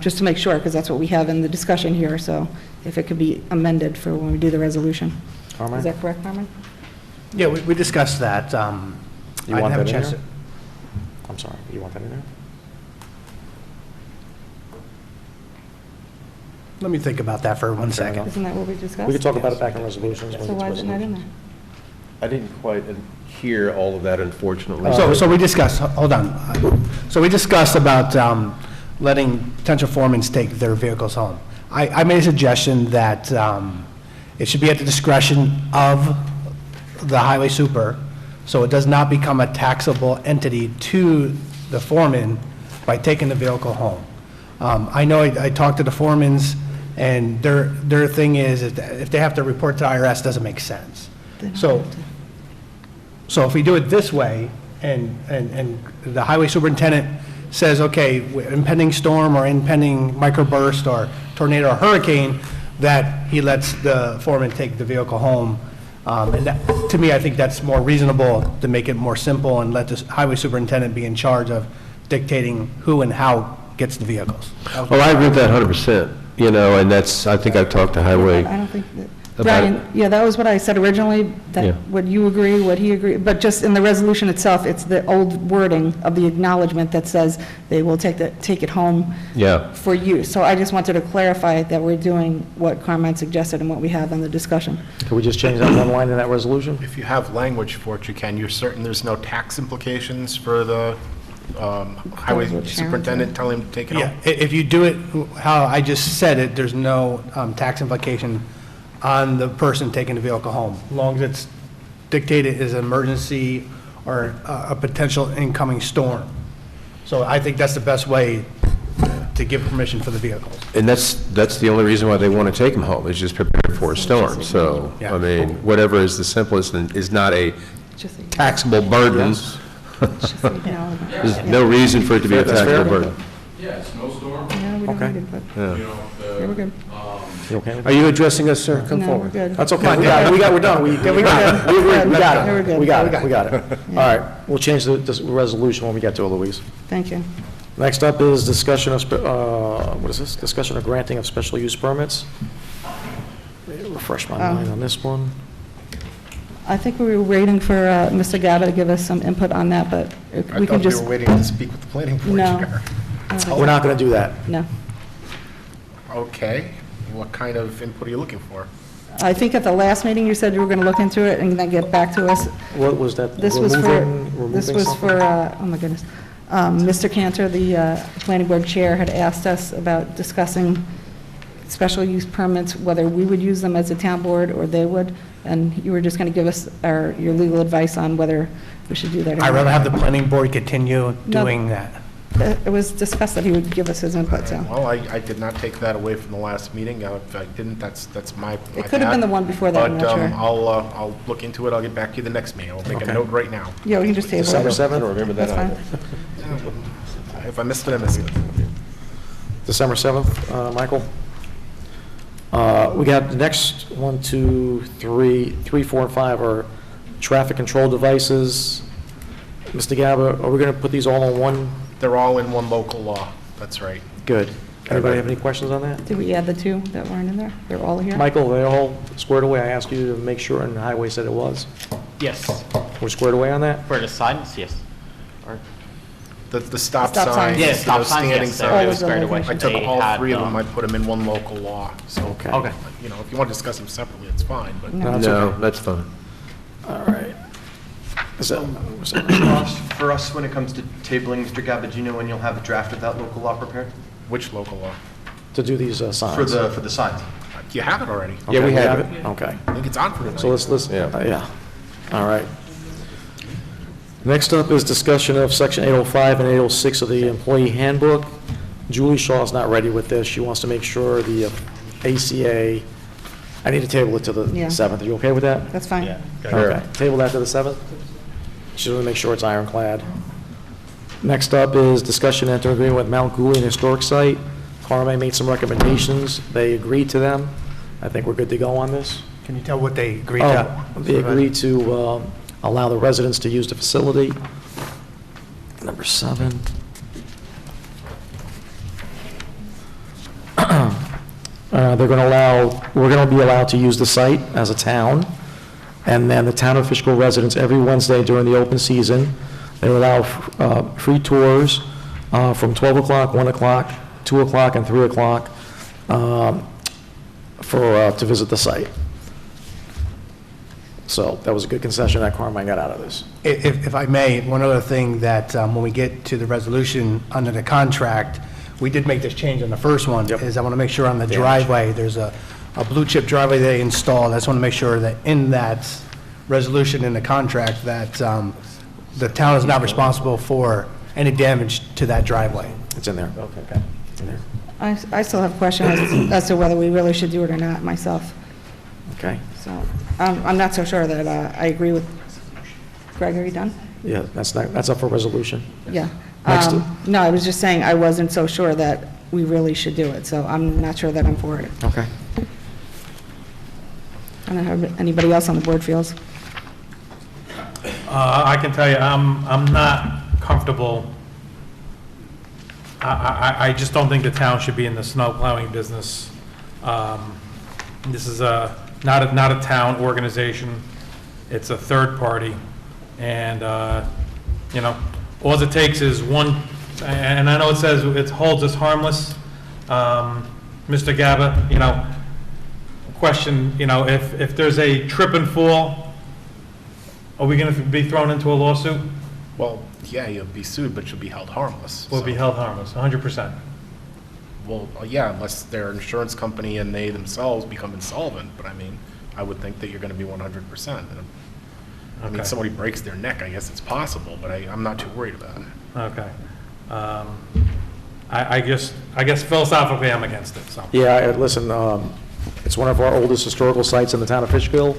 just to make sure, because that's what we have in the discussion here, so if it could be amended for when we do the resolution. Carmine? Is that correct, Carmen? Yeah, we discussed that. You I want didn't that have in a chance there? I'm sorry, you want that in there? Let me think about that for 1 second. Isn't that what we discussed? We could talk about it back in resolutions. So why is it not in there? I didn't quite hear all of that, unfortunately. So we discussed, hold on. So we discussed about letting potential foremen take their vehicles home. I made a suggestion that it should be at the discretion of the highway super, so it does not become a taxable entity to the foreman by taking the vehicle home. I know I talked to the foremans, and their thing is if they have to report to IRS, it doesn't make sense. So if we do it this way, and the highway superintendent says, okay, impending storm or impending microburst or tornado or hurricane, that he lets the foreman take the vehicle home. And that, to me, I think that's more reasonable to make it more simple and let the highway superintendent be in charge of dictating who and how gets the vehicles. Well, I agree with that 100%, you know, and that's, I think I've talked to Highway. I don't think that, About it. Brian, yeah, that was what I said originally, Yeah. that would you agree, would he agree? But just in the resolution itself, it's the old wording of the acknowledgement that says they will take it home Yeah. for use. So I just wanted to clarify that we're doing what Carmine suggested and what we have in the discussion. Can we just change that one line in that resolution? If you have language for it, you can. You're certain there's no tax implications for the highway That's what Sharon superintendent telling him to take it Yeah, home? if you do it how I just said it, there's no tax implication on the person taking the vehicle home, as long as it's dictated as an emergency or a potential incoming storm. So I think that's the best way to give permission for the vehicles. And that's the only reason why they want to take them home, is just prepared for a storm. So, Yeah. I mean, whatever is the simplest and is not a taxable burden. There's no reason for it to be a That's fair. taxable burden. Yeah, snowstorm. Yeah, we don't Okay. need it, but, Yeah. You know, yeah, we're good. You okay with Are you addressing us, sir? Come No, we're forward. good. That's okay, we're done, we got it, we got We're it, good. we got it. All right, we'll change the resolution when we get to it, Louise. Thank you. Next up is discussion of, what is this? Discussion of granting of special use permits. Let me refresh my mind on this one. I think we were waiting for Mr. Gaba to give us some input on that, but I we thought can we just... were waiting to speak with the planning board No. chair. We're not going to do that. No. Okay, what kind of input are you looking for? I think at the last meeting, you said you were going to look into it and then get back to us. What was that? This was Removing for, oh my goodness, Mr. Cantor, the planning board chair, had asked us about discussing special use permits, whether we would use them as a town board or they would, and you were just going to give us your legal advice on whether we should do that or not. I'd rather have the planning board continue No. doing that. It was discussed that he would give us his input, so. Well, I did not take that away from the last meeting. If I didn't, that's my It could have been the one before that, I'm not sure. But I'll look into it, I'll get back to you the next meeting. I'll make a Okay. note right now. Yeah, we can just table it. December 7th? I don't remember that That's either. fine. If I missed it, I missed it. December 7th, Michael? We got the next 1, 2, 3, 4, and 5 are traffic control devices. Mr. Gaba, are we going to put these all in one? They're all in one local law, that's right. Good. Anybody have any questions on that? Did we add the two that weren't in there? They're all here? Michael, are they all squared away? I asked you to make sure, and the highway said it was. Yes, We're squared away on that? for the signs, yes. Or The stop Stop signs. signs. Yeah, those stop signs, standing yes, they're All of signs. the squared away. I took They all had, three of them, I put them in one local law, so. Okay. Okay. You know, if you want to discuss them separately, it's fine, but. No. That's No, okay. that's fine. All right. Is that- For us, when it comes to tabling, Mr. Gaba, do you know when you'll have a draft of that local law prepared? Which local law? To do these signs? For the signs? You have it already. Okay, Yeah, we have it. Okay. I think it's on for tonight. So let's, Yeah. yeah. All right. Next up is discussion of section 805 and 806 of the employee handbook. Julie Shaw's not ready with this. She wants to make sure the ACA, I need to table it to the Yeah. 7th. Are you okay with that? That's fine. Okay, table that to the 7th. She wants to make sure it's ironclad. Next up is discussion enter agreement with Mount Goulian Historic Site. Carme made some recommendations. They agreed to them. I think we're good to go on this. Can you tell what they agreed to? They agreed to allow the residents to use the facility. Number 7. We're going to be allowed to use the site as a town. And then the town of Fishkill residents, every Wednesday during the open season, they allow free tours from 12 o'clock, 1 o'clock, 2 o'clock, and 3 o'clock to visit the site. So that was a good concession that Carmine got out of this. If I may, one other thing that when we get to the resolution under the contract, we did make this change on the first one, is I want to make sure on the driveway, there's a blue chip driveway they installed. I just want to make sure that in that resolution in the contract that the town is not responsible for any damage to that driveway. It's in there. Okay. It's in there. I still have questions as to whether we really should do it or not myself. Okay. So I'm not so sure that I agree with, Greg, are you done? Yeah, that's up for resolution. Yeah. Next. No, I was just saying I wasn't so sure that we really should do it, so I'm not sure that I'm for it. Okay. I don't know how anybody else on the board feels. I can tell you, I'm not comfortable. I just don't think the town should be in the snow plowing business. This is not a town organization. It's a third party. And, all it takes is one, and I know it says it holds us harmless. Mr. Gaba, question, if there's a trip and fall, are we going to be thrown into a lawsuit? Well, yeah, you'll be sued, but you'll be held harmless. We'll be held harmless, 100%. Well, yeah, unless their insurance company and they themselves become insolvent, but I mean, I would think that you're going to be 100%. I mean, Okay. somebody breaks their neck, I guess it's possible, but I'm not too worried about it. Okay. I guess philosophically, I'm against it, so. Yeah, listen, it's one of our oldest historical sites in the town of Fishkill.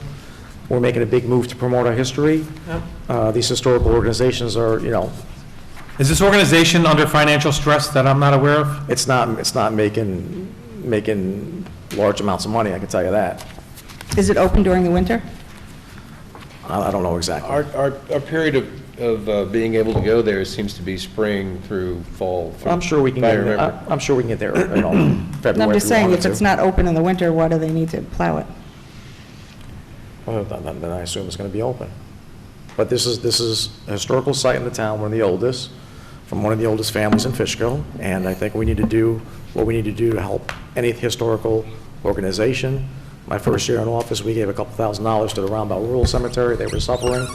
We're making a big move to promote our history. These historical organizations are, Is this organization under financial stress that I'm not aware of? it's not making large amounts of money, I can tell you that. Is it open during the winter? I don't know exactly. Our period of being able to go there seems to be spring through fall. I'm sure we can get there. I'm sure we can get there, February. No, I'm just if we saying, wanted if it's to. not open in the winter, why do they need to plow it? Well, then I assume it's going to be open. But this is a historical site in the town, one of the oldest, from one of the oldest families in Fishkill, and I think we need to do what we need to do to help any historical organization. My first year in office, we gave a couple $1,000s to the Roundabout Rural Cemetery. They were suffering.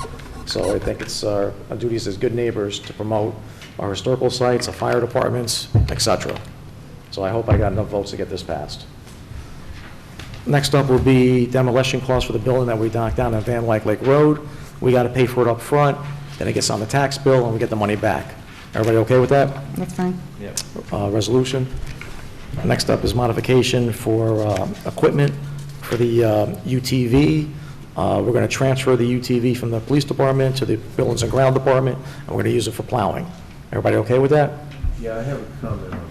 So I think it's our duties as good neighbors to promote our historical sites, our fire departments, et cetera. So I hope I got enough votes to get this passed. Next up will be demolition costs for the building that we knocked down on Van Wyck Lake Road. We got to pay for it up front, then it gets on the tax bill, and we get the money back. Everybody okay with that? That's fine. Resolution. Next up is modification for equipment for the UTV. We're going to transfer the UTV from the police department to the buildings and ground department, and we're going to use it for plowing. Everybody okay with that? Yeah, I have a comment on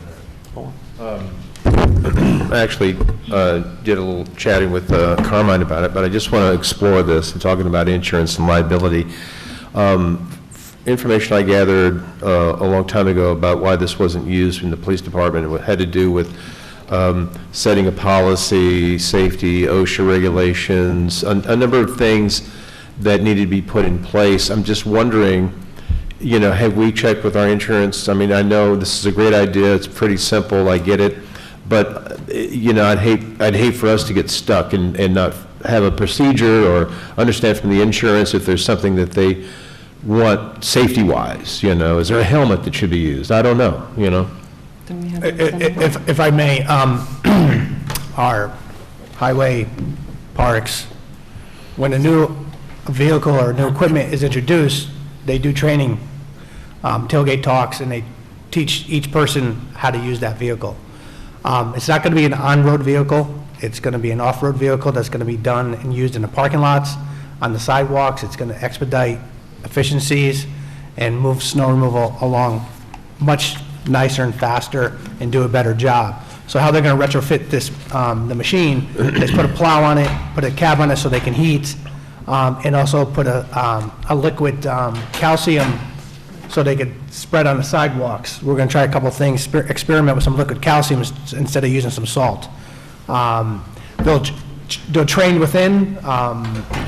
that. I actually did a little chatting with Carmine about it, but I just want to explore this, and talking about insurance and liability. Information I gathered a long time ago about why this wasn't used in the police department, it had to do with setting a policy, safety, OSHA regulations, a number of things that needed to be put in place. I'm just wondering, have we checked with our insurance? I mean, I know this is a great idea, it's pretty simple, I get it, but, I'd hate for us to get stuck and not have a procedure or understand from the insurance if there's something that they want safety-wise, is there a helmet that should be used? I don't know, Don't we have If I may, our highway parks, when a new vehicle or new equipment is introduced, they do training, tailgate talks, and they teach each person how to use that vehicle. It's not going to be an on-road vehicle. It's going to be an off-road vehicle that's going to be done and used in the parking lots, on the sidewalks. It's going to expedite efficiencies and move snow removal along much nicer and faster and do a better job. So how they're going to retrofit this, the machine, is put a plow on it, put a cab on it so they can heat, and also put a liquid calcium so they could spread on the sidewalks. We're going to try a couple of things, experiment with some liquid calcium instead of using some salt. They'll they're trained within,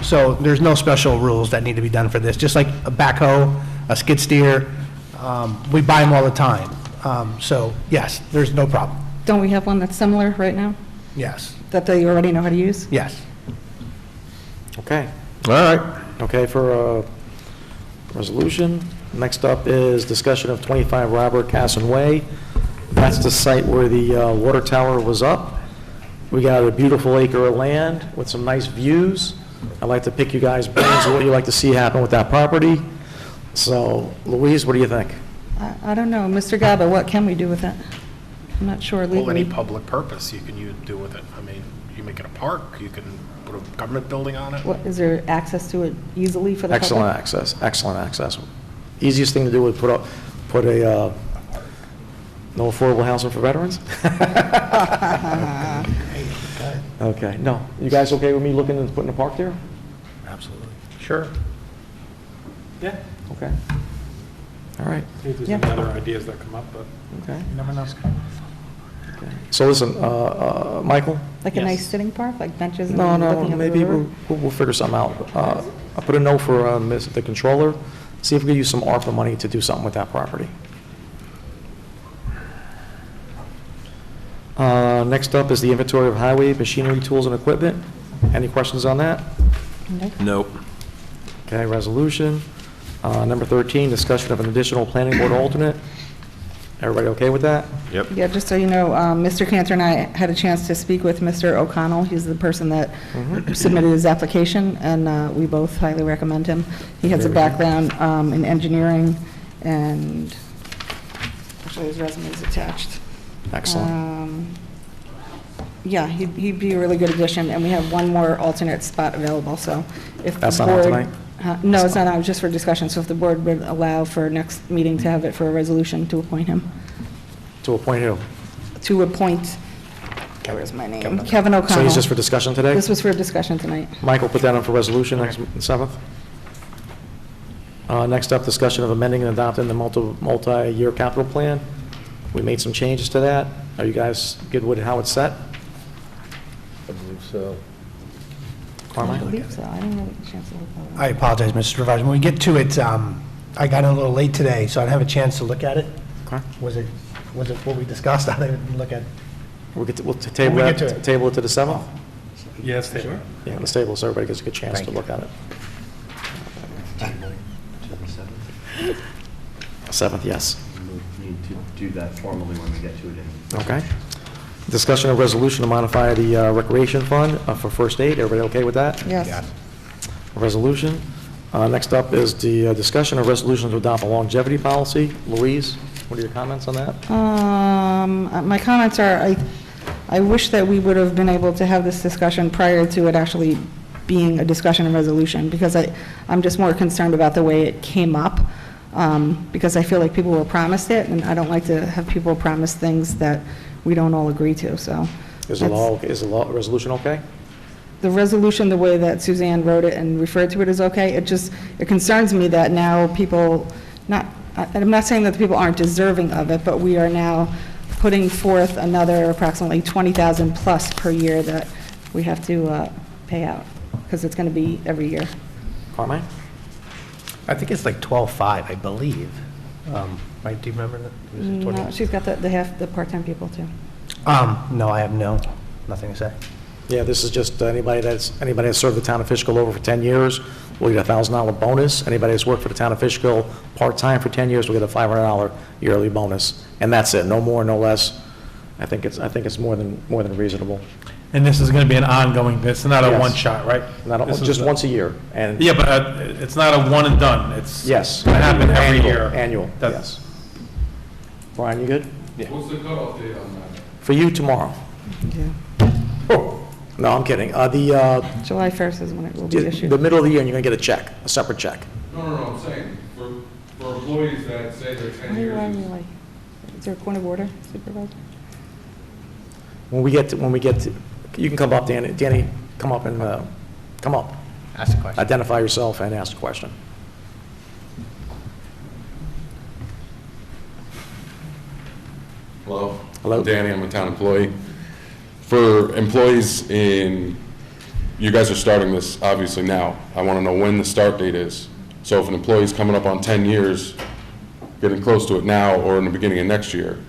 so there's no special rules that need to be done for this. Just like a backhoe, a skid steer, we buy them all the time. So, yes, there's no problem. Don't we have one that's similar right now, Yes, that they already know how to use? yes. Okay. All right. Okay for resolution. Next up is discussion of 25 Robert Casson Way. That's the site where the water tower was up. We got a beautiful acre of land with some nice views. I'd like to pick you guys' brains on what you'd like to see happen with that property. So, Louise, what do you think? I don't know. Mr. Gaba, what can we do with it? I'm not sure Well, any legally. public purpose you can do with it. I mean, you make it a park, you can put a government building on it. What, is there access to it easily for the public? Excellent access, excellent access. Easiest thing to do would put a, no affordable housing for veterans? Okay, no. You guys okay with me looking and putting a park there? Absolutely. Sure. Yeah. Okay. All right. See if there's Yeah. any other ideas that come up, but Okay. you never know. So listen, Michael? Like a nice sitting park, like benches and No, looking at the maybe river? we'll figure something out. I'll put a note for the controller, see if we can use some ARPA money to do something with that property. Next up is the inventory of highway machinery, tools, and equipment. Any questions on that? Nope. Okay, resolution. Number 13, discussion of an additional planning board alternate. Everybody okay with that? Yep. Yeah, just so you know, Mr. Cantor and I had a chance to speak with Mr. O'Connell. He's the person that submitted his application, and we both highly recommend him. He has a background in engineering, and actually his resume is attached. Excellent. Yeah, he'd be a really good addition, and we have one more alternate spot available, so if the That's not on board... tonight? No, it's not on, just for discussion, so if the board would allow for next meeting to have it for a resolution to appoint him. To appoint who? To appoint, where's my name? Kevin O'Connell. So he's just for discussion today? This was for discussion tonight. Michael, put that on for resolution next, 7th. Next up, discussion of amending and adopting the multi-year capital plan. We made some changes to that. Are you guys good with how it's set? I believe so. I Carmine? believe so. I didn't really get a chance to look at it. I apologize, Mr. Supervisor. When we get to it, I got in a little late today, so I didn't have a chance to look at it. Okay. Was it what we discussed? I didn't look at. We'll When table we that, get to it. table it to the 7th? Yes, they are. Yeah, let's table so everybody gets a good chance Thank to you. look at it. 7th, yes. We need to do that formally when we get to it. Okay. Discussion of resolution to modify the recreation fund for first aid. Everybody okay with that? Yes. Resolution. Next up is the discussion of resolution to adopt a longevity policy. Louise, what are your comments on that? My comments are, I wish that we would have been able to have this discussion prior to it actually being a discussion and resolution, because I'm just more concerned about the way it came up, because I feel like people were promised it, and I don't like to have people promise things that we don't all agree to, so. Is the resolution okay? The resolution, the way that Suzanne wrote it and referred to it is okay. It concerns me that now people, I'm not saying that the people aren't deserving of it, but we are now putting forth another approximately $20,000 plus per year that we have to pay out, because it's going to be every year. Carmine? I think it's like 12.5, I believe. Right? Do you remember that? Was it 20? No, she's got the part-time people too. No, I have nothing to say. Yeah, this is just anybody that's served the town of Fishkill over for 10 years will get a $1,000 bonus. Anybody that's worked for the town of Fishkill part-time for 10 years will get a $500 yearly bonus. And that's it, no more, no less. I think it's more than reasonable. And this is going to be an ongoing, it's not a Yes. one-shot, right? Just once a year. And Yeah, but it's not a one and done. It's yes, going to happen every year. Annual, That's- yes. Brian, you good? What's the cutoff date on that? For you, tomorrow. Oh, no, I'm kidding. July 1st is when it will be issued. The middle of the year, and you're going to get a check, a separate check. No, I'm saying, for employees that say they're 10 Why years. are you like, is there a point of order, Supervisor? When we get to, you can come up, Danny. Danny, come up and, come up. Ask a question. Identify yourself and ask a question. Hello? Hello. I'm Danny, I'm a town employee. For employees in you guys are starting this obviously now. I want to know when the start date is. So if an employee's coming up on 10 years, getting close to it now or in the beginning of next year,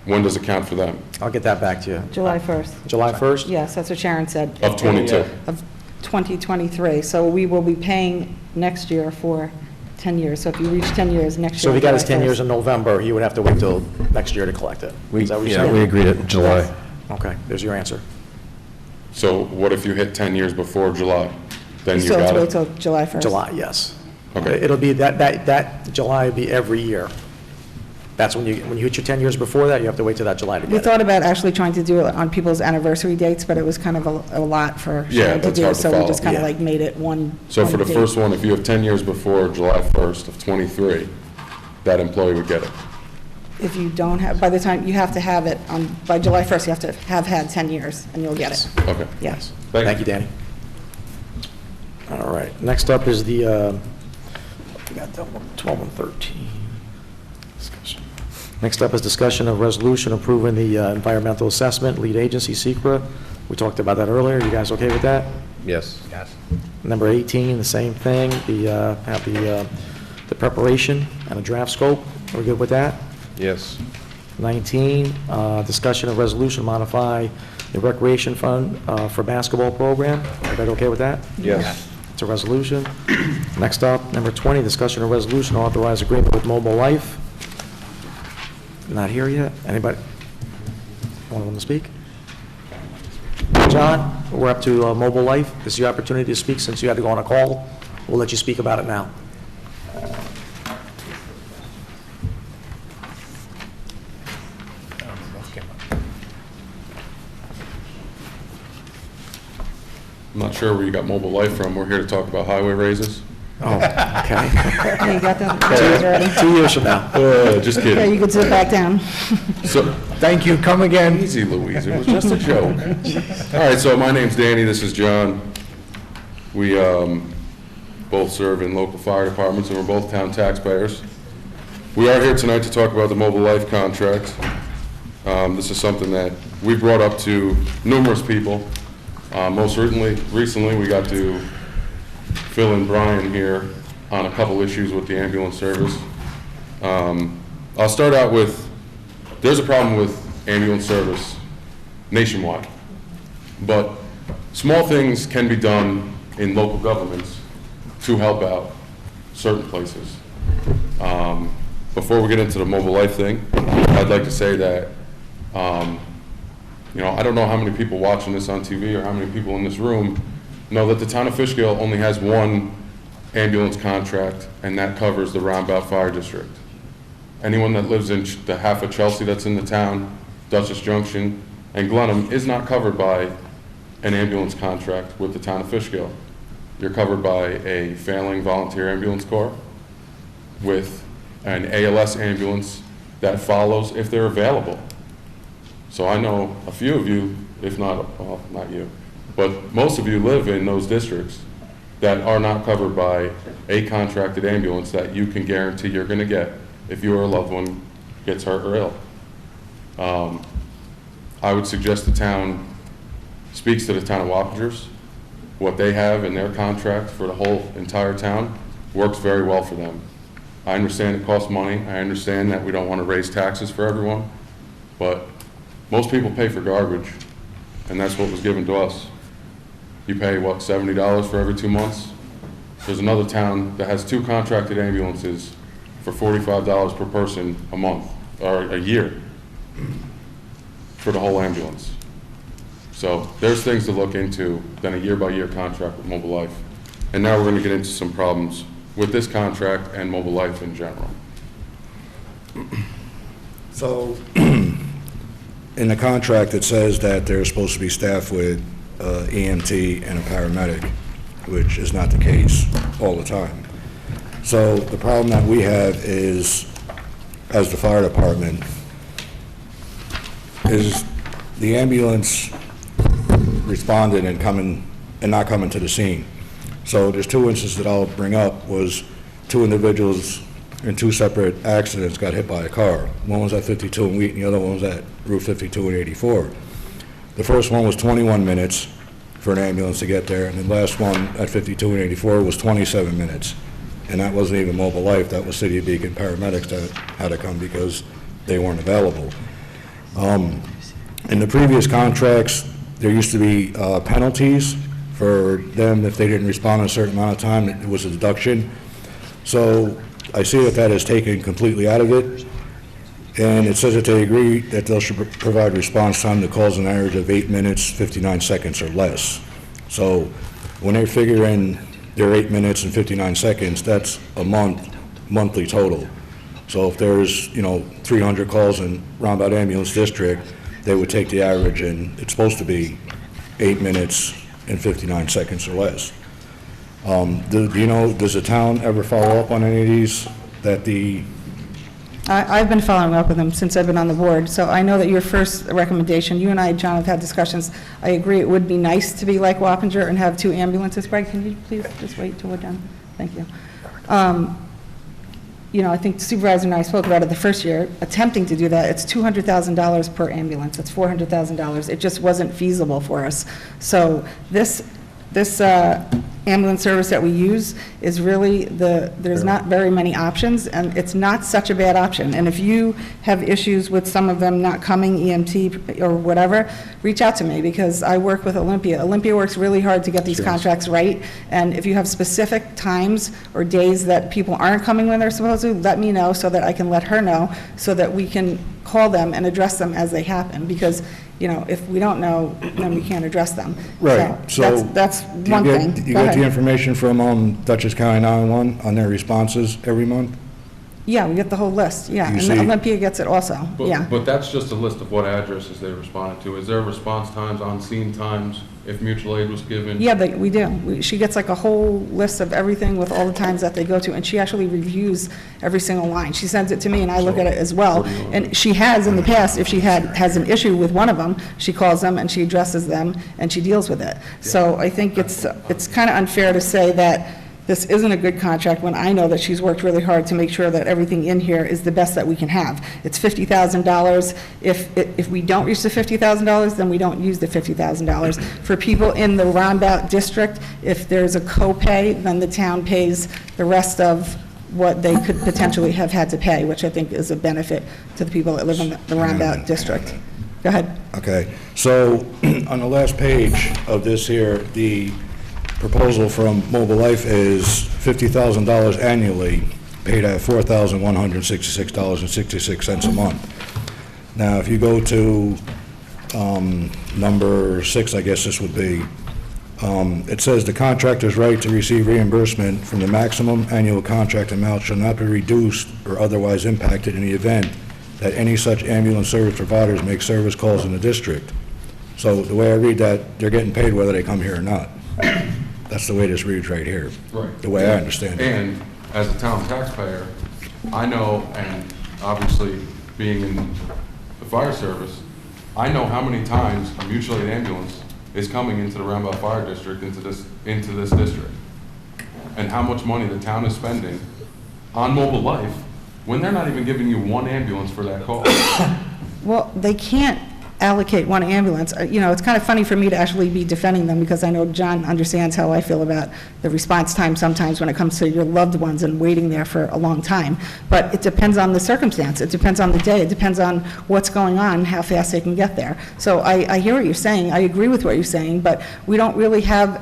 when does it count for them? I'll get that back to you. July 1st. July 1st? Yes, that's what Sharon said. Of 22? Of 2023. So we will be paying next year for 10 years. So if you reach 10 years next year. So if he got his July 10 years 1st. in November, he would have to wait till next year to collect it. Is that what you're saying? agreed at July. Okay, there's your answer. So what if you hit 10 years before July? Then you Still have got to wait it? till July 1st. July, yes. Okay. It'll be, that July will be every year. That's when you hit your 10 years before that, you have to wait till that July to We get it. thought about actually trying to do it on people's anniversary dates, but it was kind of a lot for Yeah, Sharon to that's do. hard to So we follow. just kind of Yeah. like made it one. So for the date. first one, if you have 10 years before July 1st of 23, that employee would get it. If you don't have, by the time, you have to have it on, by July 1st, you have to have had 10 years, and you'll get it. Okay. Yes. Thank you, Danny. All right, next up is the, we got that one, 12 and 13. Next up is discussion of resolution approving the environmental assessment, lead agency, SECRA. We talked about that earlier. You guys okay with that? Yes. Number 18, the same thing, have the preparation and a draft scope. Are we good with that? Yes. 19, discussion of resolution to modify the recreation fund for basketball program. Everybody okay with that? Yes. It's a resolution. Next up, number 20, discussion of resolution to authorize agreement with Mobile Life. Not here yet. Anybody? Want to speak? John, we're up to Mobile Life. This is your opportunity to speak since you had to go on a call. We'll let you speak about it now. I'm not sure where you got Mobile Life from. We're here to talk about highway raises. Oh, okay. Yeah, you got them already? 2 years from now. Just Yeah, kidding. you could sit back down. So, Thank you, come again. easy, Louise, it was just a joke. All right, so my name's Danny, this is John. We both serve in local fire departments, and we're both town taxpayers. We are here tonight to talk about the Mobile Life contract. This is something that we brought up to numerous people. Most recently, we got to Phil and Brian here on a couple issues with the ambulance service. I'll start out with, there's a problem with ambulance service nationwide, but small things can be done in local governments to help out certain places. Before we get into the Mobile Life thing, I'd like to say that, I don't know how many people watching this on TV or how many people in this room know that the town of Fishkill only has one ambulance contract, and that covers the Roundabout Fire District. Anyone that lives in the half of Chelsea that's in the town, Dutchess Junction, and Glenham is not covered by an ambulance contract with the town of Fishkill. You're covered by a failing volunteer ambulance corps with an ALS ambulance that follows if they're available. So I know a few of you, if not, well, not you, but most of you live in those districts that are not covered by a contracted ambulance that you can guarantee you're going to get if your loved one gets hurt or ill. I would suggest the town speaks to the town of Wappingers. What they have in their contract for the whole entire town works very well for them. I understand it costs money. I understand that we don't want to raise taxes for everyone, but most people pay for garbage, and that's what was given to us. You pay, what, $70 for every 2 months? There's another town that has 2 contracted ambulances for $45 per person a month, or a year, for the whole ambulance. So there's things to look into than a year-by-year contract with Mobile Life. And now we're going to get into some problems with this contract and Mobile Life in general. So, in the contract, it says that they're supposed to be staffed with EMT and a paramedic, which is not the case all the time. So the problem that we have is, as the fire department, is the ambulance responded and not coming to the scene. So there's 2 instances that I'll bring up, was 2 individuals in 2 separate accidents got hit by a car. One was at 52 and Wheaton, the other one was at Route 52 and 84. The first one was 21 minutes for an ambulance to get there, and the last one at 52 and 84 was 27 minutes. And that wasn't even Mobile Life, that was City of Beacon paramedics that had to come because they weren't available. In the previous contracts, there used to be penalties for them if they didn't respond in a certain amount of time. It was a deduction. So I see that that is taken completely out of it. And it says that they agree that they should provide response time to calls an average of 8 minutes, 59 seconds or less. So when they figure in their 8 minutes and 59 seconds, that's a monthly total. So if there's, 300 calls in Roundabout Ambulance District, they would take the average, and it's supposed to be 8 minutes and 59 seconds or less. Does the town ever follow up on any of these that I've been following up with them since I've been on the board, so I know that your first recommendation, you and I, John, have had discussions. I agree it would be nice to be like Wappinger and have 2 ambulances. Greg, can you please just wait till we're done? Thank you. I think Supervisor and I spoke about it the first year, attempting to do that. It's $200,000 per ambulance. It's $400,000. It just wasn't feasible for us. So this ambulance service that we use is really there's not very many options, and it's not such a bad option. And if you have issues with some of them not coming, EMT or whatever, reach out to me, because I work with Olympia. Olympia works really hard to get these contracts right, and if you have specific times or days that people aren't coming when they're supposed to, let me know so that I can let her know, so that we can call them and address them as they happen, because if we don't know, then we can't address them. Right, so that's one thing. You get the information from Dutchess County 911 on their responses every month? Yeah, we get the whole list, yeah, You and see- Olympia gets it also, yeah. But that's just a list of what addresses they responded to. Is there response times, on-scene times, if mutual aid was given? Yeah, we do. She gets like a whole list of everything with all the times that they go to, and she actually reviews every single line. She sends it to me, and I look at it as well. And she has in the past, if she has an issue with one of them, she calls them and she addresses them and she deals with it. So I think it's kind of unfair to say that this isn't a good contract when I know that she's worked really hard to make sure that everything in here is the best that we can have. It's $50,000. If we don't reach the $50,000, then we don't use the $50,000. For people in the Roundabout District, if there's a co-pay, then the town pays the rest of what they could potentially have had to pay, which I think is a benefit to the people that live in the Roundabout District. Go ahead. Okay, so on the last page of this here, the proposal from Mobile Life is $50,000 annually, paid at $4,166.66 a month. Now, if you go to number 6, I guess this would be, it says the contractor's right to receive reimbursement from the maximum annual contract amount shall not be reduced or otherwise impacted in the event that any such ambulance service providers make service calls in the district. So the way I read that, they're getting paid whether they come here or not. That's the way this reads right here. Right. The way I understand it. And as a town taxpayer, I know, and obviously being in the fire service, I know how many times a mutual aid ambulance is coming into the Roundabout Fire District, into this district, and how much money the town is spending on Mobile Life when they're not even giving you one ambulance for that call. Well, they can't allocate one ambulance. It's kind of funny for me to actually be defending them, because I know John understands how I feel about the response time sometimes when it comes to your loved ones and waiting there for a long time. But it depends on the circumstance. It depends on the day. It depends on what's going on, how fast they can get there. So I hear what you're saying. I agree with what you're saying, but we don't really have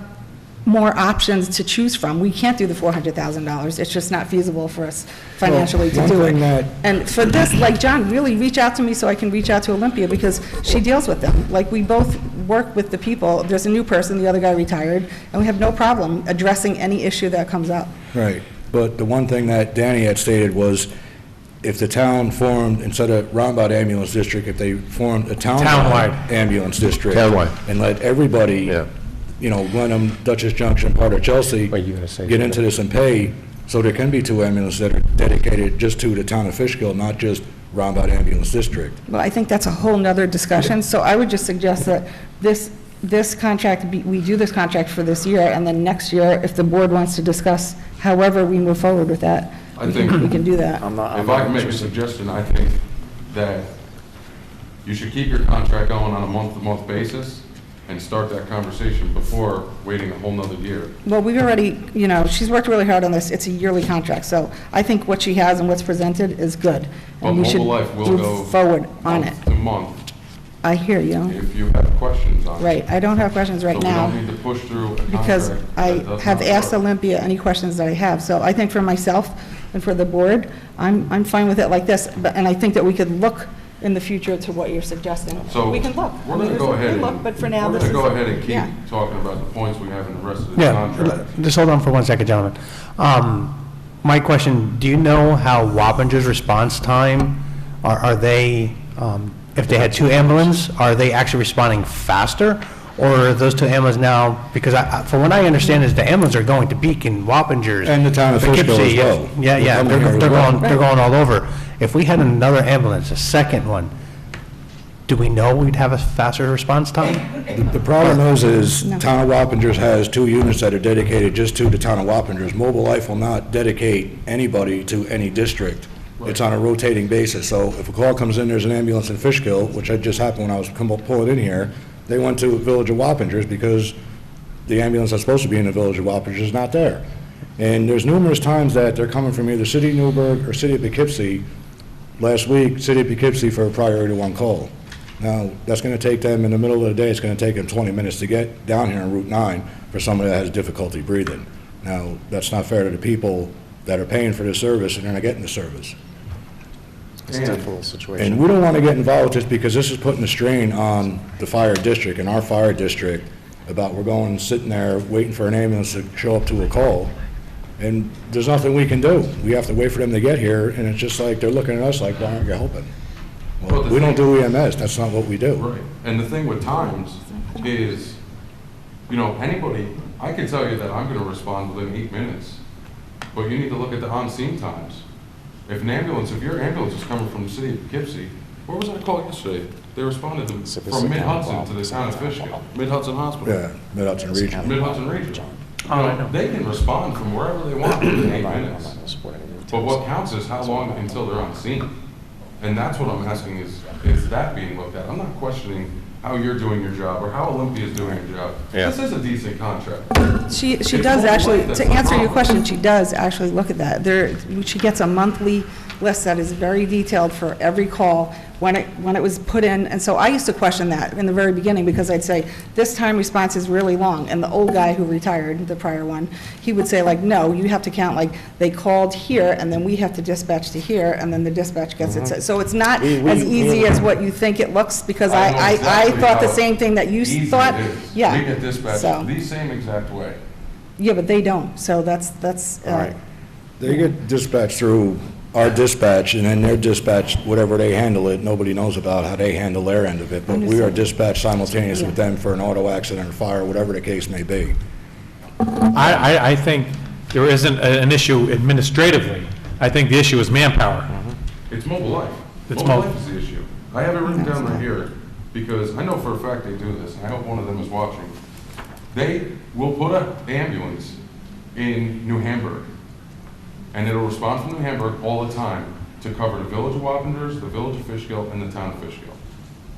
more options to choose from. We can't do the $400,000. It's just not feasible for us financially to do it. And for this, like John, really reach out to me so I can reach out to Olympia, because she deals with them. Like, we both work with the people. There's a new person, the other guy retired, and we have no problem addressing any issue that comes up. Right, but the one thing that Danny had stated was, if the town formed, instead of Roundabout Ambulance District, if they formed a townwide ambulance district. Townwide. And let everybody, Glenham, Dutchess Junction, part of Chelsea, get into this and pay, so there can be 2 ambulances that are dedicated just to the town of Fishkill, not just Roundabout Ambulance District. Well, I think that's a whole nother discussion, so I would just suggest that this contract, we do this contract for this year, and then next year, if the board wants to discuss however we move forward with that, we can do that. If I can make a suggestion, I think that you should keep your contract going on a month-to-month basis, and start that conversation before waiting a whole nother year. Well, we've already, she's worked really hard on this. It's a yearly contract, so I think what she has and what's presented is good. But And we should Mobile Life will move go forward on it. month to month I hear you. if you have questions on it. Right, I don't have questions right now. So we don't need to push through a contract Because I that does have not asked work. Olympia any questions that I have. So I think for myself and for the board, I'm fine with it like this. And I think that we could look in the future to what you're suggesting. So We can look. we're going to go ahead Look, but for now, we're this going is. to go ahead and yeah. keep talking about the points we have in the rest of the Yeah, contract. just hold on for 1 second, gentlemen. My question, do you know how Wappinger's response time, are they, if they had 2 ambulances, are they actually responding faster? Or are those 2 ambulances now, because from what I understand is the ambulances are going to Beacon, Wappingers. And the town of Fishkill as Poughkeepsie, well. Yeah, yeah, They're coming here as they're well. going, they're going all over. If we had another ambulance, a second one, do we know we'd have a faster response time? The problem is No. town of Wappingers has 2 units that are dedicated just to the town of Wappingers. Mobile Life will not dedicate anybody to any district. It's on a rotating basis, so if a call comes in, there's an ambulance in Fishkill, which had just happened when I was pulling in here, they went to Village of Wappingers because the ambulance that's supposed to be in the Village of Wappingers is not there. And there's numerous times that they're coming from either City of Newburgh or City of Poughkeepsie. Last week, City of Poughkeepsie for a priority 1 call. Now, that's going to take them, in the middle of the day, it's going to take them 20 minutes to get down here on Route 9 for somebody that has difficulty breathing. Now, that's not fair to the people that are paying for this service and they're not getting the service. It's a difficult situation. And we don't want to get involved with this because this is putting a strain on the fire district and our fire district about we're going, sitting there, waiting for an ambulance to show up to a call, and there's nothing we can do. We have to wait for them to get here, and it's just like, they're looking at us like, why aren't you helping? Well, Well, the we don't thing- do EMS, that's not what we do. Right. And the thing with times is, anybody, I can tell you that I'm going to respond within 8 minutes, but you need to look at the on-scene times. If your ambulance is coming from the City of Poughkeepsie, where was I called yesterday? They responded from Mid-Hudson to the town of Fishkill, Mid-Hudson Hospital. Yeah, Mid-Hudson Region. Mid-Hudson Region. I know. They can respond from wherever they want within 8 minutes. But what counts is how long until they're on scene. And that's what I'm asking is that being looked at? I'm not questioning how you're doing your job or how Olympia is doing your job. Yeah. This is a decent contract. She It's does Mobile actually, Life that's to the answer your problem. question, she does actually look at that. She gets a monthly list that is very detailed for every call, when it was put in. And so I used to question that in the very beginning, because I'd say, this time response is really long. And the old guy who retired, the prior one, he would say like, no, you have to count, like, they called here, and then we have to dispatch to here, and then the dispatch gets it. So it's not as easy as what you think it looks, because I know I exactly thought the how same thing that you Easy thought. it is. Yeah. We get dispatched So- the same exact way. Yeah, but they don't, so that's. They get dispatched through our dispatch, and then they're dispatched, whatever they handle it, nobody knows about how they handle their end of it, but we are dispatched simultaneous with them for an auto accident or fire, whatever the case may be. I think there isn't an issue administratively. I think the issue is manpower. It's Mobile Life. It's Mobile mo- Life is the issue. I have it written down right here because I know for a fact they do this, and I hope one of them is watching. They will put an ambulance in New Hamburg, and it'll respond from New Hamburg all the time to cover the Village of Wappingers, the Village of Fishkill, and the town of Fishkill.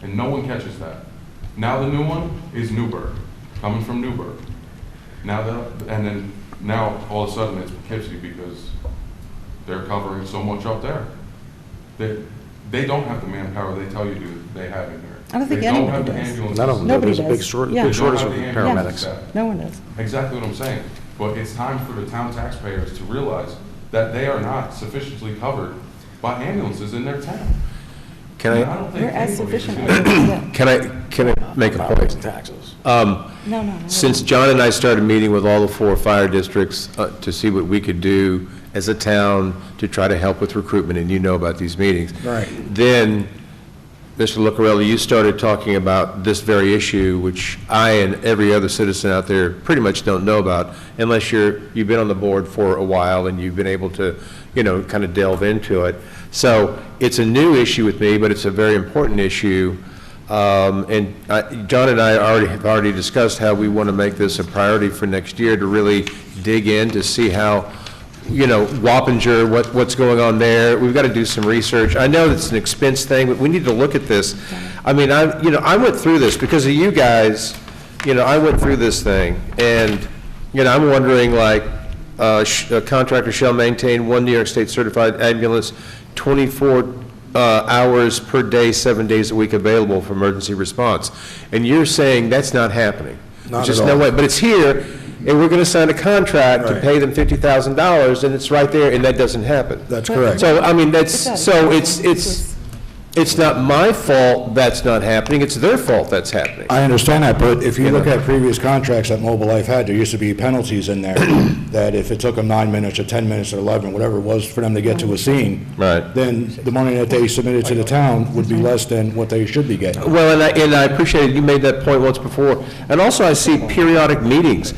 And no one catches that. Now the new one is Newburgh, coming from Newburgh. Now all of a sudden it's Poughkeepsie because they're covering so much up there. They don't have the manpower they tell you they have in here. I don't think They anybody have the does. ambulances. None of them. Nobody There's a big does. shortage, Yeah. big shortage They of don't have the ambulances paramedics. staff. No one does. Exactly what I'm saying. But it's time for the town taxpayers to realize that they are not sufficiently covered by ambulances in their town. Can And I, don't think We're as anybody sufficient is as gonna- we get. can I make a point? Taxes. No. Since John and I started meeting with all the 4 fire districts to see what we could do as a town to try to help with recruitment, and you know about these meetings. Right. Then, Mr. Lucarelli, you started talking about this very issue, which I and every other citizen out there pretty much don't know about, unless you've been on the board for a while and you've been able to, kind of delve into it. So it's a new issue with me, but it's a very important issue. John and I have already discussed how we want to make this a priority for next year, to really dig in to see how, Wappinger, what's going on there. We've got to do some research. I know it's an expense thing, but we need to look at this. I mean, I went through this because of you guys. I went through this thing, and, I'm wondering, like, a contractor shall maintain one New York State certified ambulance 24 hours per day, 7 days a week available for emergency response. And you're saying that's not happening? Not Just at no all. way. But it's here, and we're going to sign a contract to Right. pay them $50,000, and it's right there, and that doesn't happen. That's correct. So, I mean, It does. it's not my fault that's not happening, it's their fault that's happening. I understand that, but if you You look know. at previous contracts that Mobile Life had, there used to be penalties in there that if it took them 9 minutes or 10 minutes or 11, whatever it was for them to get to a scene, Right. then the money that they submitted to the town would be less than what they should be getting. Well, and I appreciate it, you made that point once before. And also, I see periodic meetings,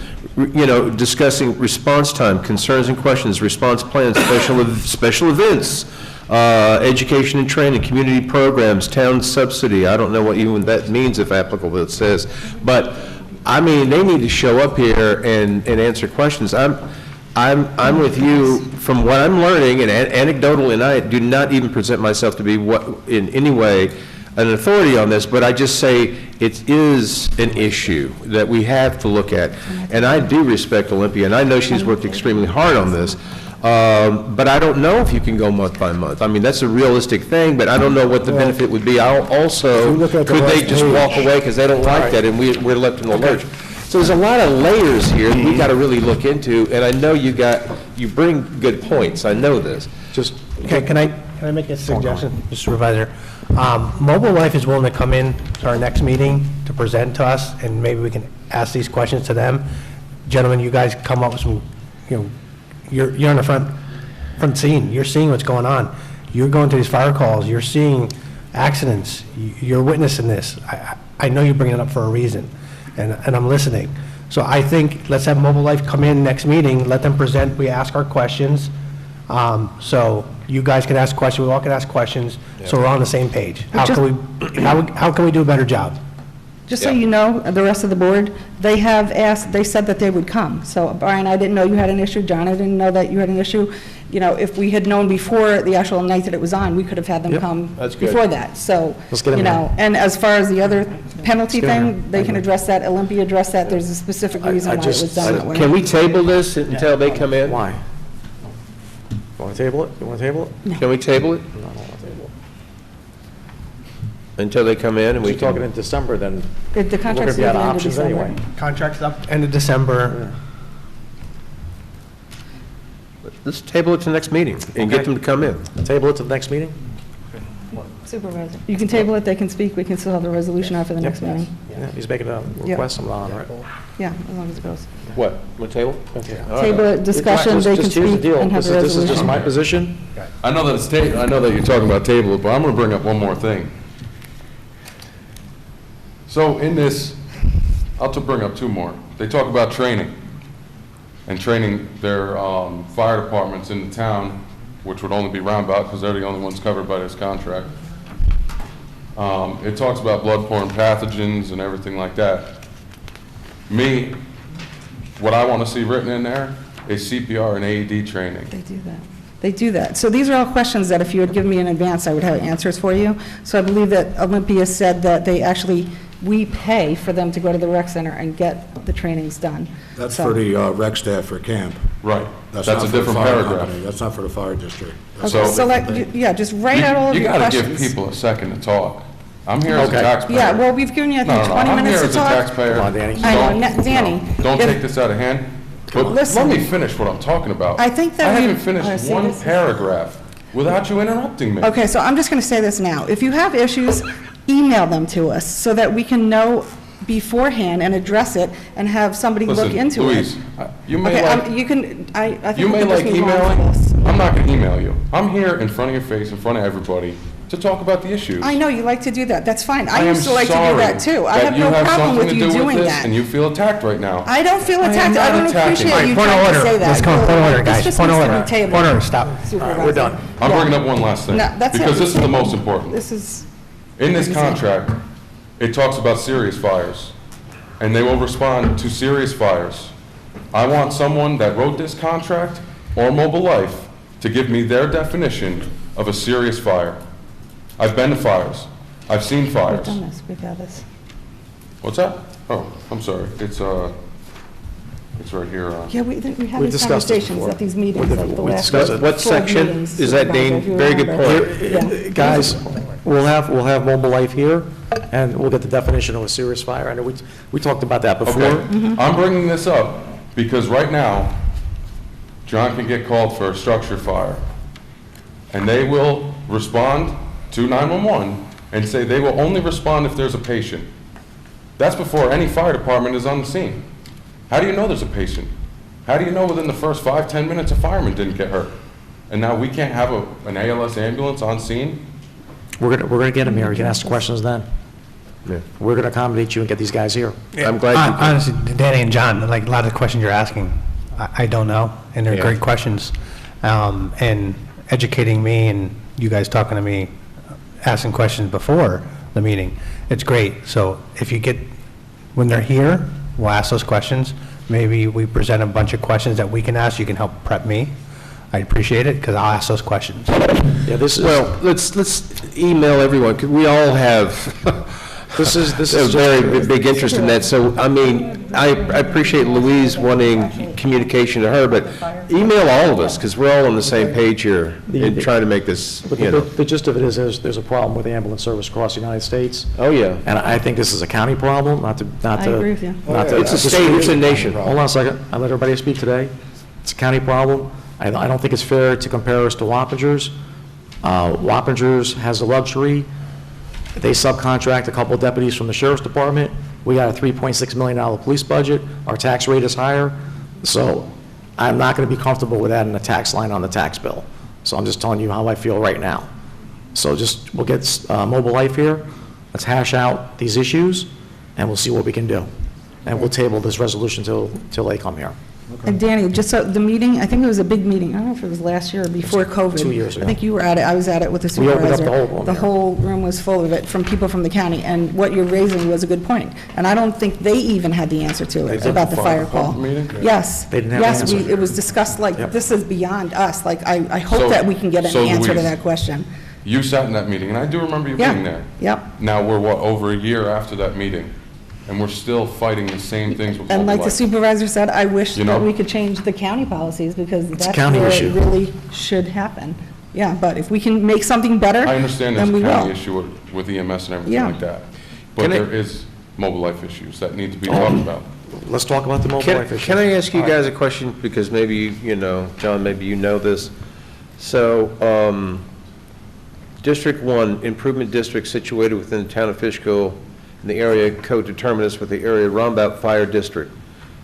discussing response time, concerns and questions, response plans, special events, education and training, community programs, town subsidy. I don't know what even that means, if applicable, it says. But, I mean, they need to show up here and answer questions. I'm with you from what I'm learning, and anecdotal, and I do not even present myself to be in any way an authority on this, but I just say it is an issue that we have to look at. And I do respect Olympia, and I know she's worked extremely hard on this, but I don't know if you can go month by month. I mean, that's a realistic thing, but I don't know what the benefit would be. Also, look at the could they last just page. walk away because they don't like that, and we're left in the lurch? So there's a lot of layers here that we got to really look into, and I know you bring good points. I know this. Just, Okay, can I make a suggestion, Mr. Supervisor? Mobile Life is willing to come in to our next meeting to present to us, and maybe we can ask these questions to them. Gentlemen, you guys come up with some, you're on the front scene. You're seeing what's going on. You're going to these fire calls. You're seeing accidents. You're witnessing this. I know you're bringing it up for a reason, and I'm listening. So I think let's have Mobile Life come in next meeting, let them present, we ask our questions. So you guys can ask questions, we all can ask questions, so we're on the same page. How can we do a better job? Just so you know, the rest of the board, they have asked, they said that they would come. So Brian, I didn't know you had an issue, John, I didn't know that you had an issue. If we had known before the actual night that it was on, we could have had them Yep, come that's good. before that. So, Let's get 'em in. and as far as the other penalty Let's get 'em thing, they can address that, Olympia addressed that, there's a specific reason why it was done that way. Can we table this until they come in? why? You want to table it? You want to table it? Can we table it No, I don't want to table until they come in and it. we We're talking can? in December, then The we're going contract's to be out of at the end of options December. anyway. Contract's up end of December. Let's table it to the next meeting and get Okay. them to come in. Table it to the next meeting? Supervisor. You can table it, they can speak, we can still have the resolution out for the next meeting. Yeah, he's making a request, I'm on it. Yeah, as long as it goes. What, table? Table it, discussion, they can Just here's the speak deal. and have the This is just resolution. my position. I know that I know that you're talking about table it, but I'm going to bring up one more thing. So in this, I'll bring up two more. They talk about training and training their fire departments in the town, which would only be roundabout because they're the only ones covered by this contract. It talks about bloodborne pathogens and everything like that. Me, what I want to see written in there is CPR and AED training. They do that. They do that. So these are all questions that if you had given me in advance, I would have answers for you. So I believe that Olympia said that they actually, we pay for them to go to the rec center and get the trainings done. That's So- for the rec staff for camp. Right. That's That's not a for the different fire paragraph. company. That's not for the fire district. Okay, so yeah, just write out all of your You got to give questions. people a second to talk. I'm here as a Okay. taxpayer. Yeah, well, we've given you, I think, No, 20 I'm minutes here to as a talk. taxpayer. Come on, Danny. I know, Don't- Danny, Don't if- take this out of hand. But Listen. let me finish what I'm talking about. I think that I we- haven't finished see one this? paragraph without you interrupting me. Okay, so I'm just going to say this now. If you have issues, email them to us so that we can know beforehand and address it and have somebody look Listen, into Louise, it. you may Okay, like, you can, I think you we may can just like move on from emailing. this. I'm not going to email you. I'm here in front of your face, in front of everybody, to talk about the issues. I know, you like to do that. That's fine. I am used to like to do that, sorry too. I have no problem with you that you have something to do doing with this, that. and you feel attacked right now. I don't feel I am attacked. I not don't attacking. appreciate All right, you point of trying to order. say that. Let's come, point of order, guys. This just Point of needs to order. be tabled. Point of order, stop. Supervisor. We're done. I'm Yeah. bringing up one last thing. No, that's it. Because this is the most important. This is, In this contract, it talks about serious fires, and they will respond to serious fires. I want someone that wrote this contract, or Mobile Life, to give me their definition of a serious fire. I've been to fires. I've seen we've fires. done this, we've had this. What's that? Oh, I'm sorry. It's right here. Yeah, we had We these discussed this conversations before. at these meetings, like the We last discussed it. What 12 section meetings, is that, Dane? Supervisor, if you Very good remember. point. Yeah. Guys, we'll have mobile life here, and we'll get the definition of a serious fire. I know we talked about that before. Okay, I'm bringing this up because right now, John can get called for a structure fire, and they will respond to 911 and say they will only respond if there's a patient. That's before any fire department is on the scene. How do you know there's a patient? How do you know within the first 5-10 minutes a fireman didn't get hurt? And now we can't have an ALS ambulance on scene? We're gonna get them here. You can ask the questions then. Yeah. We're gonna accommodate you and get these guys here. I'm glad you... Honestly, Danny and John, like a lot of the questions you're asking, I don't know, and they're Yeah. great questions. And educating me and you guys talking to me, asking questions before the meeting, it's great. So if you get, when they're here, we'll ask those questions. Maybe we present a bunch of questions that we can ask, you can help prep me. I appreciate it, because I'll ask those questions. Yeah, this is. Well, let's email everyone, because we all have This is a very big interest in that. So, I mean, I appreciate Louise wanting communication to her, but email all of us, because we're all on the same page here in trying to make this, But you know. the gist of it is, there's a problem with ambulance service across the United States. Oh, yeah. And I think this is a county problem, not to. I agree with you. It's a state, it's a nation. Hold on a second. I let everybody speak today. It's a county problem. I don't think it's fair to compare us to Wappingers. Wappingers has the luxury. They subcontract a couple of deputies from the sheriff's department. We got a $3.6 million police budget. Our tax rate is higher. So I'm not going to be comfortable with adding a tax line on the tax bill. So I'm just telling you how I feel right now. So we'll get Mobile Life here. Let's hash out these issues, and we'll see what we can do. And we'll table this resolution till they come here. And Danny, just so, the meeting, I think it was a big meeting, I don't know if it was last year or before COVID. 2 years ago. I think you were at it, I was at it with the We opened up supervisor. the whole room The here. whole room was full of it, from people from the county, and what you're raising was a good point. And I don't think they even had the answer to it, They about did the the fire fire call. department meeting? Yes. They didn't have an Yes, answer. it was discussed like, Yep. this is beyond us, like, I hope So- that we can get an so answer to Louise, that question. You sat in that meeting, and I do remember you Yeah. being there. Yep. Now, we're over a year after that meeting, and we're still fighting the same things with And Mobile like the Life. supervisor said, I wish You that know? we could change the county policies, because a that's county where issue. it really should happen. Yeah, but if we can make something better, I understand there's then a we county will. issue with EMS and everything Yeah. like that, but Can I- there is Mobile Life issues that need to be talked about. Let's talk about the Mobile Life issue. Can I ask you guys a question, because maybe, you know, John, maybe you know this. So, District 1, improvement district situated within the town of Fishkill, in the area codeterminous with the area Rombout Fire District.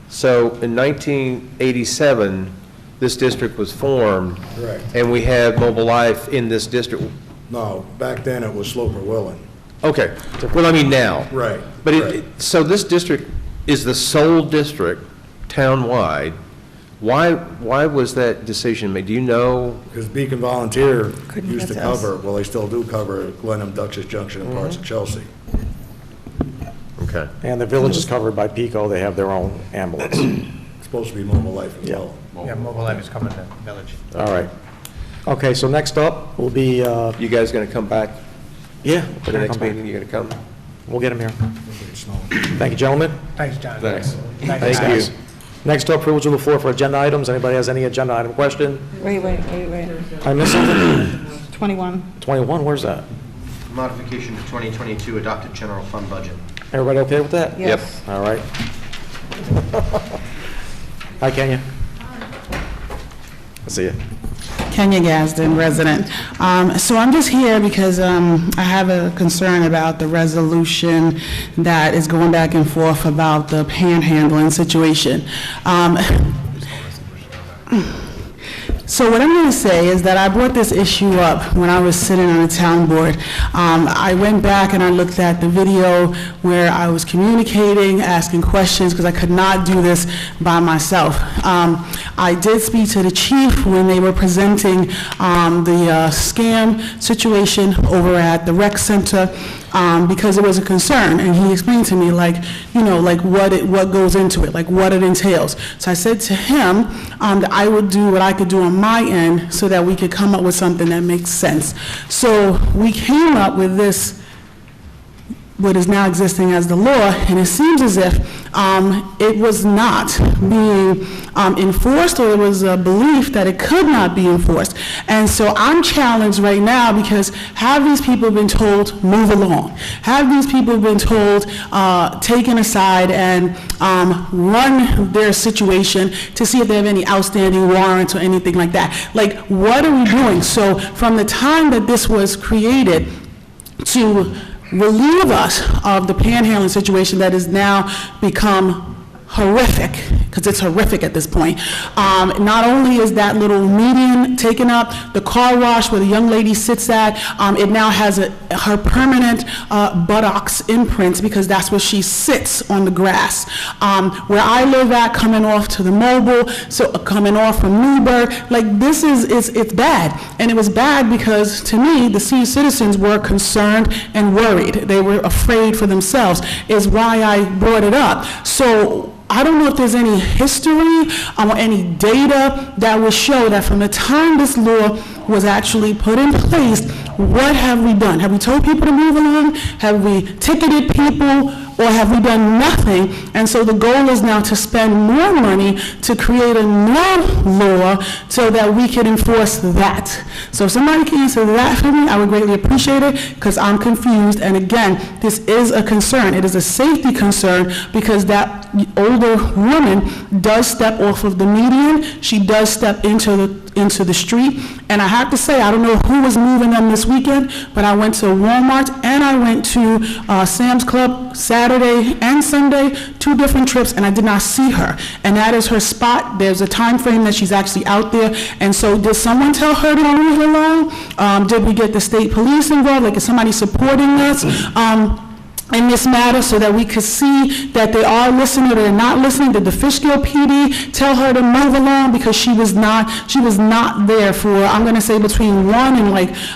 So, in 1987, this district was formed. Correct. And we had Mobile Life in this district. No, back then it was Sloper Willen. Okay, well, I mean now. Right. But right. so this district is the sole district town-wide. Why was that decision made? Do you know? Because Beacon Volunteer Couldn't used to get to us. cover, well, they still do cover Glenham, Dutchess Junction, and parts of Chelsea. Okay. And the village is covered by PICO. They have their own ambulance. It's supposed to be Mobile Life as Yeah. well. Yeah, Mobile Life is coming to Village. All right. Okay, so next up will be, You guys going to come back yeah, for the next meeting? You going to come? We'll get them here. Thank you, gentlemen. Thanks, John. Thanks. Thank guys. you. Next up, privilege of the floor for agenda items. Anybody has any agenda item question? Wait. I missed something? 21. 21, where's that? Modification to 2022 adopted general fund budget. Everybody okay with that? Yes. All right. Hi, Kenya. I see you. Kenya Gadsden, resident. So I'm just here because I have a concern about the resolution that is going back and forth about the panhandling situation. So what I'm going to say is that I brought this issue up when I was sitting on the town board. I went back and I looked at the video where I was communicating, asking questions, because I could not do this by myself. I did speak to the chief when they were presenting the scam situation over at the rec center, because it was a concern, and he explained to me, like, you know, like what goes into it, like what it entails. So I said to him that I would do what I could do on my end so that we could come up with something that makes sense. So we came up with this what is now existing as the law, and it seems as if it was not being enforced, or there was a belief that it could not be enforced. And so I'm challenged right now because have these people been told, move along? Have these people been told, taken aside and run their situation to see if they have any outstanding warrants or anything like that? Like, what are we doing? So from the time that this was created to relieve us of the panhandling situation that has now become horrific, because it's horrific at this point. Not only is that little median taken up, the car wash where the young lady sits at, it now has her permanent buttocks imprints because that's where she sits on the grass. Where I live at, coming off to the mobile, so coming off from Newburgh, like this it's bad. And it was bad because to me, the senior citizens were concerned and worried. They were afraid for themselves, is why I brought it up. So I don't know if there's any history or any data that would show that from the time this law was actually put in place, what have we done? Have we told people to move along? Have we ticketed people? Or have we done nothing? And so the goal is now to spend more money to create a new law so that we can enforce that. So if somebody can answer that for me, I would greatly appreciate it, because I'm confused. And again, this is a concern. It is a safety concern because that older woman does step off of the median. She does step into the street. And I have to say, I don't know who was moving them this weekend, but I went to Walmart and I went to Sam's Club Saturday and Sunday, 2 different trips, and I did not see her. And that is her spot. There's a time frame that she's actually out there. And so did someone tell her to move along? Did we get the state police involved? Like, is somebody supporting us? In this matter, so that we could see that they are listening or they're not listening? Did the Fishkill PD tell her to move along? Because she was not there for, I'm going to say between 1 and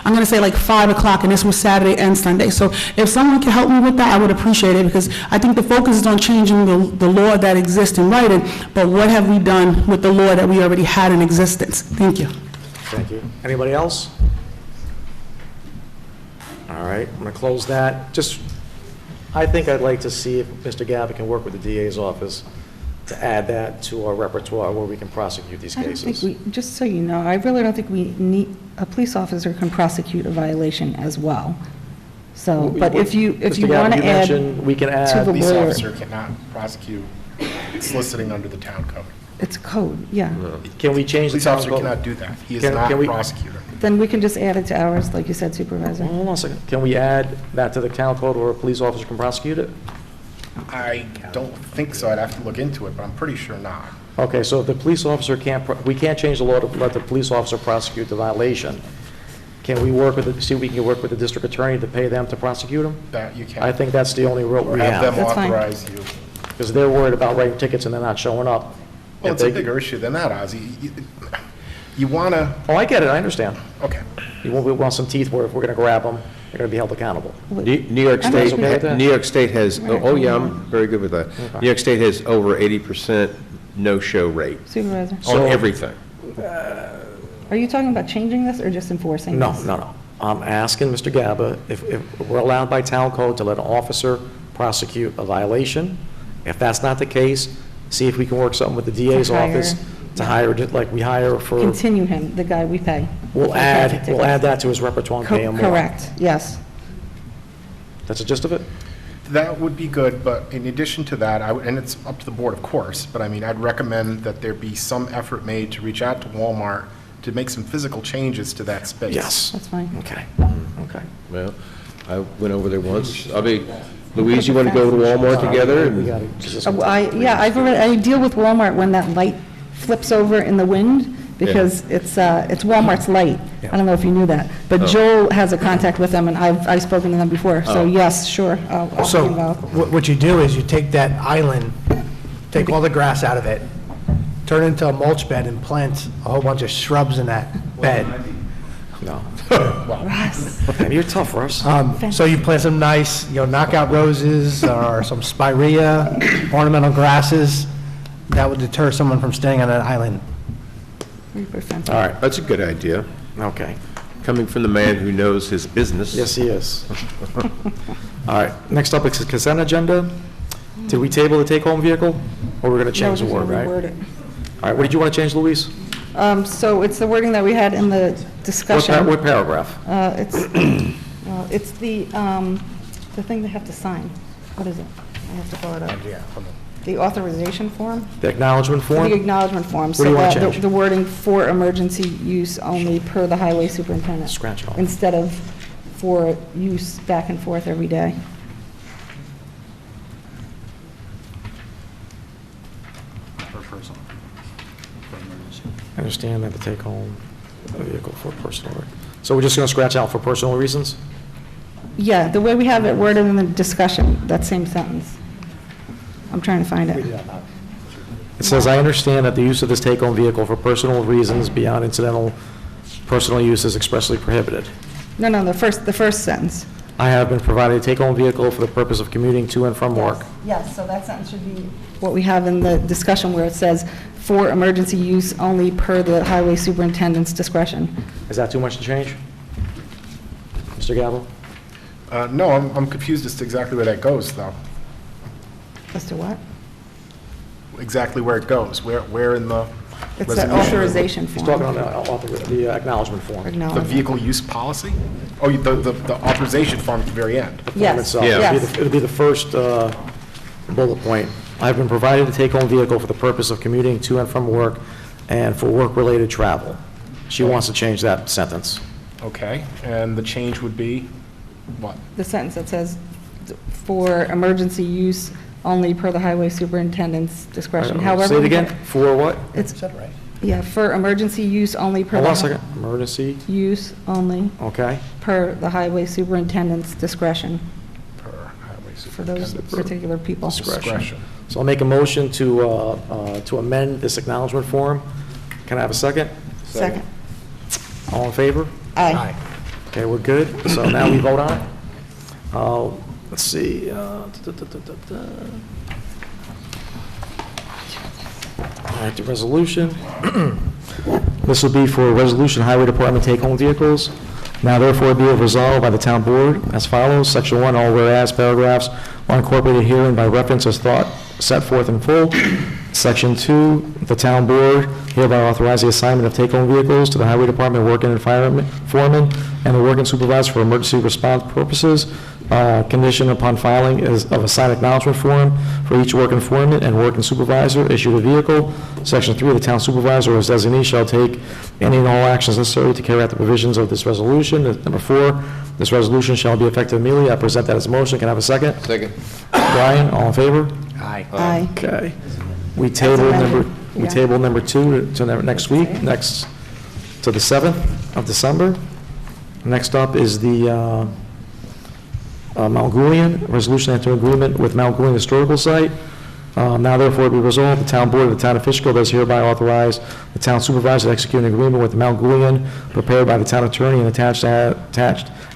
I'm going to say 5 o'clock, and this was Saturday and Sunday. So if someone can help me with that, I would appreciate it, because I think the focus is on changing the law that exists in writing, but what have we done with the law that we already had in existence? Thank you. Thank you. Anybody else? All right, I'm going to close that. I think I'd like to see if Mr. Gaba can work with the DA's office to add that to our repertoire where we can prosecute these cases. Just so you know, I really don't think we need, a police officer can prosecute a violation as well. So, but if you want to add we can add to the Police lawyer, officer cannot prosecute soliciting under the town code. it's code, yeah. Can we change the Police town officer code? cannot do that. He is not a prosecutor. Then we can just add it to ours, like you said, Supervisor. Hold on a second. Can we add that to the town code where a police officer can prosecute it? I don't think so. I'd have to look into it, but I'm pretty sure not. Okay, so if the police officer we can't change the law to let the police officer prosecute the violation. Can we work with see if we can work with the district attorney to pay them to prosecute them? That you can. I think that's the only route we have. Have them authorize you. Because they're worried about writing tickets and they're not showing up. Well, it's a bigger issue than that, Ozzy. You want to... Oh, I get it, I understand. Okay. We want some teeth where if we're going to grab them, they're going to be held accountable. New York State has, oh yeah, I'm very good with that. Okay. New York State has over 80% no-show rate Supervisor. on everything. Are you talking about changing this or just enforcing this? No. I'm asking Mr. Gaba if we're allowed by town code to let an officer prosecute a violation. If that's not the case, see if we can work something with the DA's office to hire, like we hire for... Continue him, the guy we pay. We'll add that to his repertoire and pay him more. Correct, yes. That's the gist of it? That would be good, but in addition to that, and it's up to the board, of course, but I mean, I'd recommend that there be some effort made to reach out to Walmart to make some physical changes to that space. Yes. That's fine. Okay. Well, I went over there once. Louise, you want to go to Walmart together? I deal with Walmart when that light flips over in the wind, because it's Walmart's light. I don't know if you knew that, but Joel has a contact with them, and I've spoken to them before, so yes, sure, I'll be So involved. what you do is you take that island, take all the grass out of it, turn it into a mulch bed and plant a whole bunch of shrubs in that bed. No. Russ. You're tough, Russ. So you plant some nice, knockout roses or some spirea, ornamental grasses. That would deter someone from staying on that island. 3%. All right, that's a good idea. Okay. Coming from the man who knows his business. Yes, he is. All right, next up is the consent agenda. Did we table the take-home vehicle, or we're going to change the word, right? Reword it. All right, what did you want to change, Louise? So it's the wording that we had in the discussion. What paragraph? It's the thing they have to sign. What is it? I have to pull it up. Yeah, hold on. The authorization form? The acknowledgement form? The acknowledgement form. What do you want to So that change? the wording for emergency use only per the highway superintendent. Scratch it off. Instead of for use back and forth every day. For personal, for emergency. I understand that the take-home vehicle for personal. So we're just going to scratch out for personal reasons? Yeah, the way we have it worded in the discussion, that same sentence. I'm trying to find it. It says, "I understand that the use of this take-home vehicle for personal reasons beyond incidental personal use is expressly prohibited. No, the first sentence. I have been provided a take-home vehicle for the purpose of commuting to and from work." Yes, so that sentence should be what we have in the discussion where it says, "For emergency use only per the highway superintendent's discretion." Is that too much to change? Mr. Gallo? No, I'm confused as to exactly where that goes, though. As to what? Exactly where it goes, where in the It's resolution? the authorization He's form. talking on the acknowledgement form. The Acknowledgement. vehicle use policy? Oh, the authorization form at the very end. The form Yes, itself. yes. It'll be the first bullet point. I've been provided a take-home vehicle for the purpose of commuting to and from work and for work-related travel. She wants to change that sentence. Okay, and the change would be what? The sentence that says, "For emergency use only per the highway superintendent's discretion." However. Say it we again, have- for what? It's, yeah, for emergency use only per. Hold the on a hi- second, emergency, Use only okay. per the highway superintendent's discretion Per highway for those superintendent's particular people. discretion. So I'll make a motion to amend this acknowledgement form. Can I have a second? Second. All in favor? Aye. Okay, we're good. So now we vote on it. Let's see. All right, the resolution. This will be for resolution Highway Department take-home vehicles. Now therefore be it resolved by the town board as follows. Section 1, all whereas paragraphs are incorporated herein by reference as thought set forth in full. Section 2, the town board hereby authorize the assignment of take-home vehicles to the Highway Department working and foreman and the working supervisor for emergency response purposes, conditioned upon filing of a signed acknowledgement form for each working foreman and working supervisor issued a vehicle. Section 3, the town supervisor or his designee shall take any and all actions necessary to carry out the provisions of this resolution. Number 4, this resolution shall be effective immediately. I present that as a motion. Can I have a second? Second. Brian, all in favor? Aye. Aye. Okay. We table amended. we Yeah. table number 2 to next week, to the 7th of December. Next up is the Mount Goulian, resolution to enter agreement with Mount Goulian Historical Site. Now therefore be resolved, the town board of the town of Fishkill does hereby authorize the town supervisor to execute an agreement with Mount Goulian prepared by the town attorney and attached,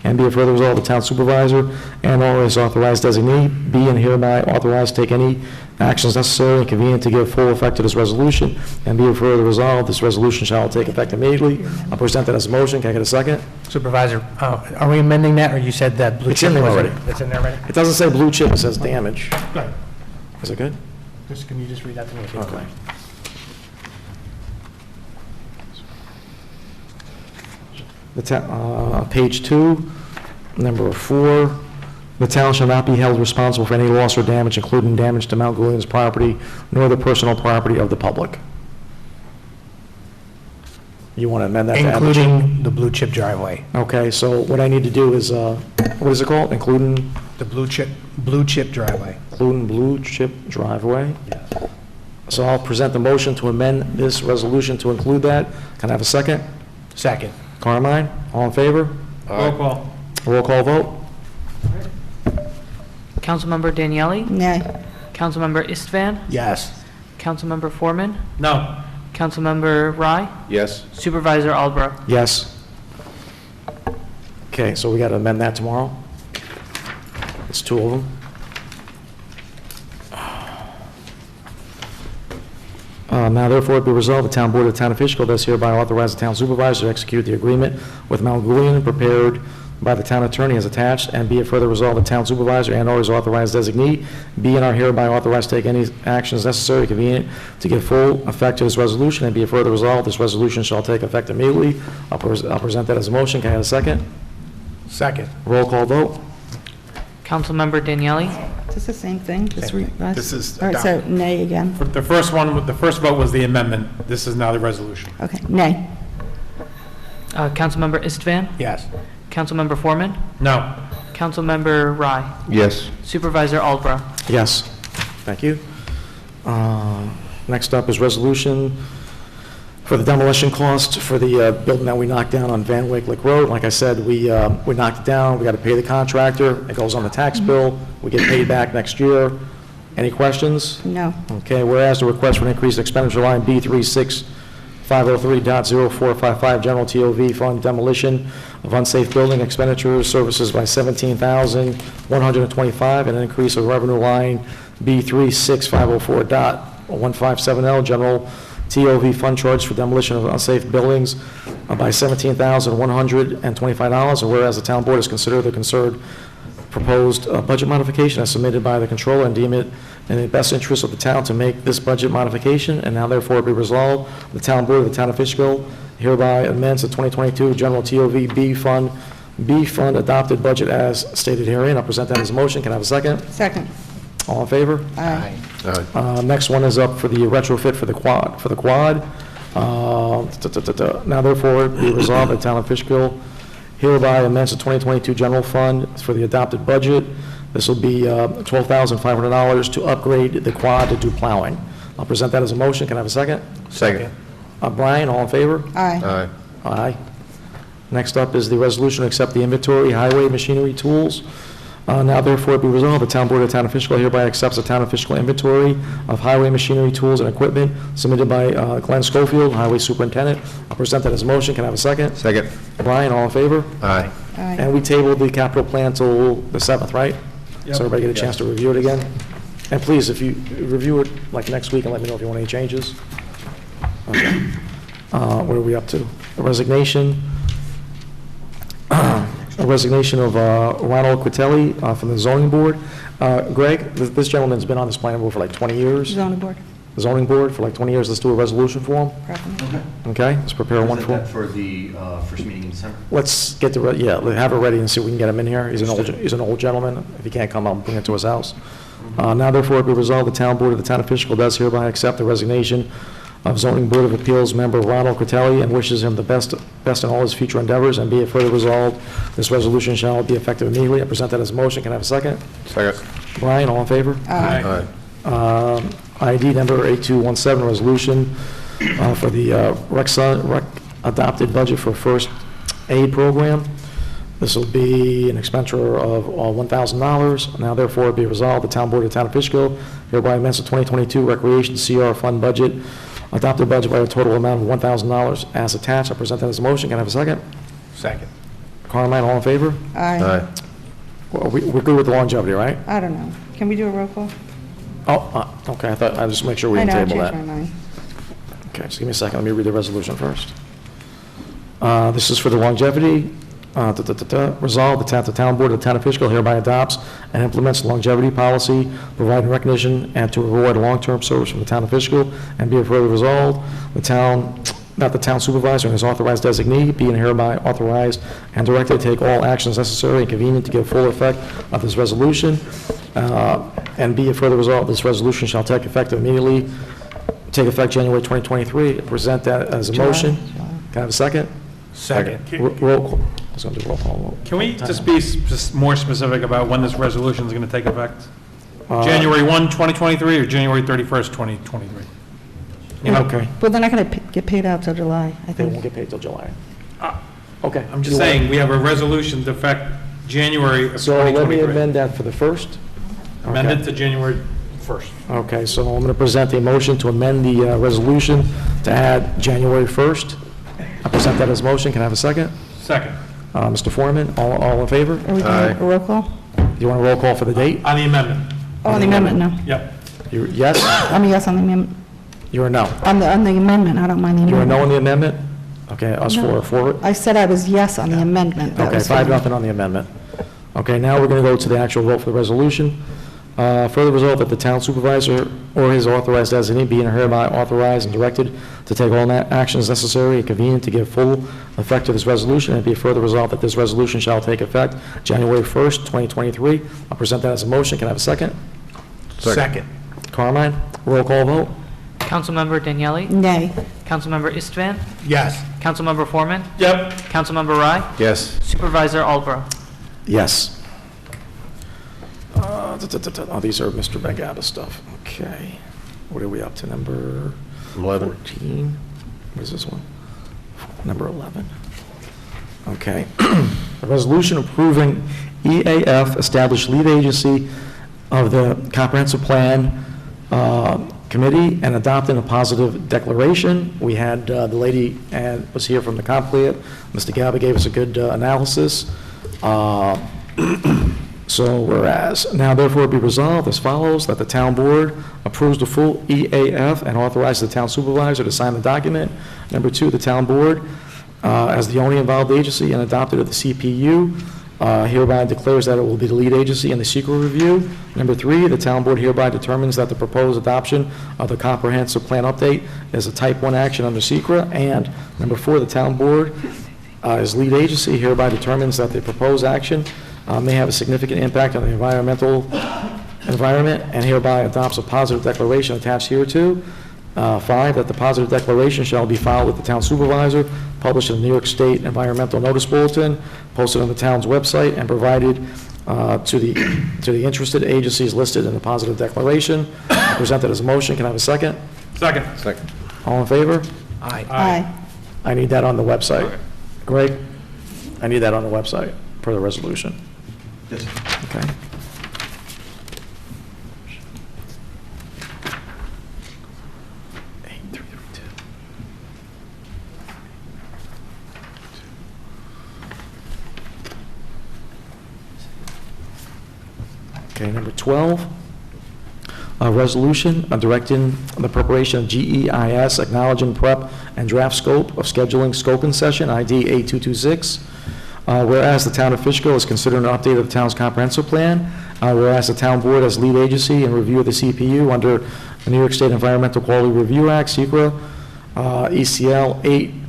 and be it further resolved, the town supervisor and or his authorized designee be and hereby authorized to take any actions necessary and convenient to give full effect to this resolution, and be it further resolved, this resolution shall take effect immediately. I'll present that as a motion. Can I get a second? Supervisor, are we amending that, or you said that blue It's chip in there was already. It's in there already? It doesn't say blue chip, it says damage. Good. Is it good? Just, can you just read that to me? if you don't Okay. mind? Page 2, number 4, the town shall not be held responsible for any loss or damage, including damage to Mount Goulian's property, nor the personal property of the public. You want to amend that to add the chip? Including the blue chip driveway. Okay, so what I need to do is, what is it called? Including The blue chip driveway. blue chip driveway? So I'll present the motion to amend this resolution to include that. Can I have a second? Second. Carmine, all in favor? Roll call. Roll call vote? Councilmember Daniele? Nay. Councilmember Istvan? Yes. Councilmember Foreman? No. Councilmember Rye? Yes. Supervisor Albro? Yes. Okay, so we got to amend that tomorrow? It's 2 of them. Now therefore be resolved, the town board of the town of Fishkill does hereby authorize the town supervisor to execute the agreement with Mount Goulian prepared by the town attorney as attached, and be it further resolved, the town supervisor and/or his authorized designee be and are hereby authorized to take any actions necessary, convenient, to give full effect to this resolution, and be it further resolved, this resolution shall take effect immediately. I'll present that as a motion. Can I have a second? Second. Roll call vote. Councilmember Daniele? Is this the same thing? Same thing. This is All right, so nay again. The first one, the first vote was the amendment. This is now the resolution. Okay, nay. Councilmember Istvan? Yes. Councilmember Foreman? No. Councilmember Rye? Yes. Supervisor Aldra? Yes. Thank you. Next up is resolution for the demolition cost for the building that we knocked down on Van Wyck Lick Road. Like I said, we knocked it down, we got to pay the contractor, it goes on the tax bill, we get paid back next year. Any questions? No. Okay, whereas the request for an increased expenditure line B36503.0455, general TOV fund demolition of unsafe building expenditures services by $17,125, and an increase of revenue line B36504.157L, general TOV fund charge for demolition of unsafe buildings by $17,125, and whereas the town board has considered the concerned proposed budget modification as submitted by the controller and deem it in the best interest of the town to make this budget modification, and now therefore be resolved, the town board of the town of Fishkill hereby amends the 2022 general TOV B fund adopted budget as stated herein. I'll present that as a motion. Can I have a second? Second. All in favor? Aye. Next one is up for the retrofit for the quad. Now therefore be resolved, the town of Fishkill hereby amends the 2022 general fund for the adopted budget. This will be $12,500 to upgrade the quad to do plowing. I'll present that as a motion. Can I have a second? Second. Brian, all in favor? Aye. Aye. Aye. Next up is the resolution to accept the inventory highway machinery tools. Now therefore be resolved, the town board of the town of Fishkill hereby accepts the town of Fishkill inventory of highway machinery tools and equipment submitted by Glenn Schofield, highway superintendent. I'll present that as a motion. Can I have a second? Second. Brian, all in favor? Aye. Aye. And we tabled the capital plan till the 7th, right? Yep. So everybody get a chance to review it again? And please, if you review it like next week and let me know if you want any changes. Okay. What are we up to? A resignation. A resignation of Ronald Quitelli from the zoning board. Greg, this gentleman's been on this planning board for like 20 years. Zoning board. The zoning board for like 20 years. Let's do a resolution for him. Preferably. Okay, let's prepare one for him. For the first meeting in December? Let's get the, have it ready and see if we can get him in here. He's an old gentleman. If he can't come, I'll bring it to his house. Now therefore be resolved, the town board of the town of Fishkill does hereby accept the resignation of zoning board of appeals member Ronald Quitelli and wishes him the best in all his future endeavors, and be it further resolved, this resolution shall be effective immediately. I present that as a motion. Can I have a second? Second. Brian, all in favor? Aye. ID number 8217, resolution for the rec adopted budget for first aid program. This will be an expenditure of $1,000. Now therefore be resolved, the town board of the town of Fishkill hereby amends the 2022 recreation CR fund budget, adopted budget by a total amount of $1,000 as attached. I present that as a motion. Can I have a second? Second. Carmine, all in favor? Aye. Well, we're good with the longevity, right? I don't know. Can we do a roll call? Oh, okay, I'll just make sure we I didn't know, I table changed that. my mind. Okay, just give me a second, let me read the resolution first. This is for the longevity. Resolve, the town board of the town of Fishkill hereby adopts and implements longevity policy, providing recognition and to reward long-term service from the town of Fishkill, and be it further resolved, the town supervisor and his authorized designee being hereby authorized and directed to take all actions necessary and convenient to give full effect of this resolution, and be it further resolved, this resolution shall take effect immediately, take effect January 2023. Present that as a motion. Can I have a second? Second. Roll call. I was going to do roll call. Can we just be more specific about when this resolution is going to take effect? January 1, 2023, or January 31st, 2023? Okay. Well, they're not going to get paid out till July, I They won't think. get paid till July. Okay. I'm just saying, we have a resolution to affect January of So let me 2023. amend that for the first. Amend Okay. it to January 1st. Okay, so I'm going to present a motion to amend the resolution to add January 1st. I present that as a motion. Can I have a second? Second. Mr. Foreman, all in favor? Are we doing a roll call? You want a roll call for the date? On the amendment. Oh, on the amendment, no. Yep. You're yes? I'm a yes on the amendment. You're a no? On the amendment, I don't mind the You're a amendment. no on the amendment? Okay, us No. for it? I said I was yes on the amendment. That Okay, was 5-0 fine. on the amendment. Okay, now we're going to go to the actual vote for the resolution. Further resolved that the town supervisor or his authorized designee be and hereby authorized and directed to take all actions necessary and convenient to give full effect to this resolution, and be further resolved that this resolution shall take effect January 1st, 2023. I'll present that as a motion. Can I have a second? Second. Carmine, roll call vote. Councilmember Daniele? Nay. Councilmember Istvan? Yes. Councilmember Foreman? Yep. Councilmember Rye? Yes. Supervisor Albro? Yes. Oh, these are Mr. Begaba stuff. Okay. What are we up to? Number 11. 14? What is this one? Number 11. Okay. A resolution approving EAF, established lead agency of the comprehensive plan committee, and adopting a positive declaration. We had the lady was here from the comp plan. Mr. Gaba gave us a good analysis. So whereas, now therefore be resolved as follows, that the town board approves the full EAF and authorizes the town supervisor to sign the document. Number 2, the town board, as the only involved agency and adopted of the CPU, hereby declares that it will be the lead agency in the secret review. Number 3, the town board hereby determines that the proposed adoption of the comprehensive plan update is a type 1 action under secret. And number 4, the town board, as lead agency, hereby determines that the proposed action may have a significant impact on the environment and hereby adopts a positive declaration attached hereto. 5, that the positive declaration shall be filed with the town supervisor, published in the New York State Environmental Notice Bulletin, posted on the town's website, and provided to the interested agencies listed in the positive declaration. I present that as a motion. Can I have a second? Second. Second. All in favor? Aye. Aye. I need that on the website. Greg, I need that on the website for the resolution. Yes. Okay. Okay, number 12, a resolution directing the preparation of GEIS, acknowledging prep and draft scope of scheduling scoping session, ID 8226. Whereas the town of Fishkill is considering an update of the town's comprehensive plan, whereas the town board as lead agency in review of the CPU under the New York State Environmental Quality Review Act, SEQRA, ECL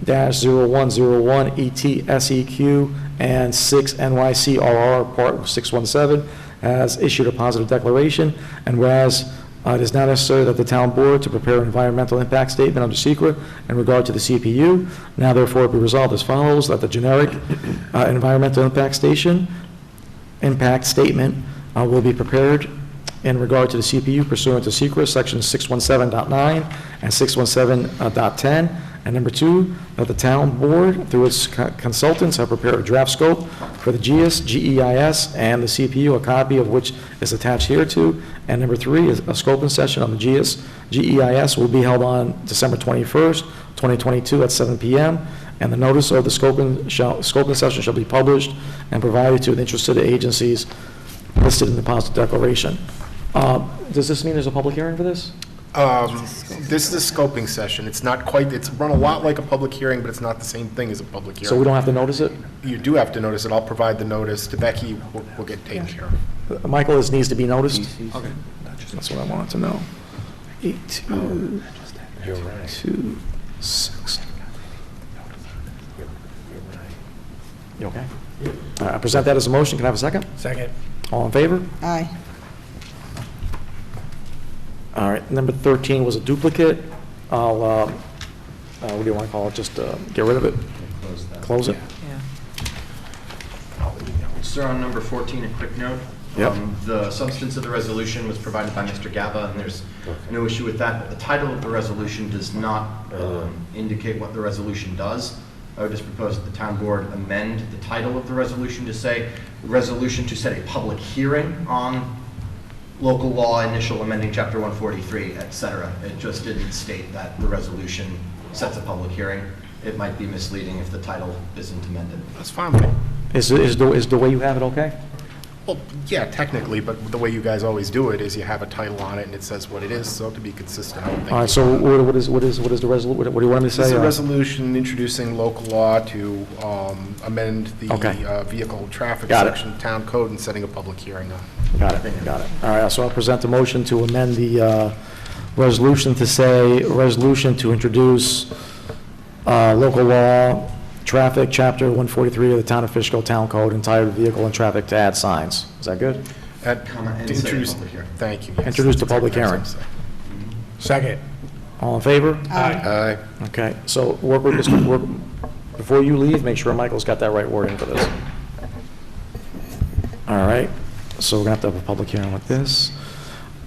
8-0101 ETSEQ and 6 NYCRR Part 617 has issued a positive declaration, and whereas it is not necessary that the town board to prepare an environmental impact statement under secret in regard to the CPU, now therefore be resolved as follows, that the generic environmental impact statement will be prepared in regard to the CPU pursuant to secret section 617.9 and 617.10. And number 2, that the town board, through its consultants, have prepared a draft scope for the GEIS and the CPU, a copy of which is attached hereto. And number 3, is a scoping session on the GEIS will be held on December 21st, 2022 at 7 p.m. And the notice of the scoping session shall be published and provided to the interested agencies listed in the positive declaration. Does this mean there's a public hearing for this? This is a scoping session. It's not quite, it's run a lot like a public hearing, but it's not the same thing as a public hearing. So we don't have to notice it? You do have to notice it. I'll provide the notice to Becky. We'll get taken care of. Michael, this needs to be noticed? Okay. That's what I wanted to know. 8226. You okay? I present that as a motion. Can I have a second? Second. All in favor? Aye. All right, number 13 was a duplicate. I'll, what do you want to call it? Just get rid of it? Close it? Sir, on number 14, a quick note. Yep. The substance of the resolution was provided by Mr. Gaba, and there's no issue with that. But the title of the resolution does not indicate what the resolution does. I would just propose that the town board amend the title of the resolution to say, resolution to set a public hearing on local law initial amending chapter 143, et cetera. It just didn't state that the resolution sets a public hearing. It might be misleading if the title isn't amended. That's fine with me. Is the way you have it okay? Well, yeah, technically, but the way you guys always do it is you have a title on it and it says what it is, so to be consistent, I would think. All right, so what is the resolution, what do you want me to say? This is a resolution introducing local law to amend the Okay. vehicle traffic Got it. section, town code, and setting a public hearing on. Got it, got it. All right, so I'll present a motion to amend the resolution to say, resolution to introduce local law, traffic, chapter 143 of the Town of Fishkill Town Code entitled Vehicle and Traffic to add signs. Is that good? To introduce, thank you. yes. Introduce the public That's hearing. exactly what I'm saying. Second. All in favor? Aye. Okay, so work with Mr. Work, before you leave, make sure Michael's got that right wording for this. All right, so we're gonna have to have a public hearing with this.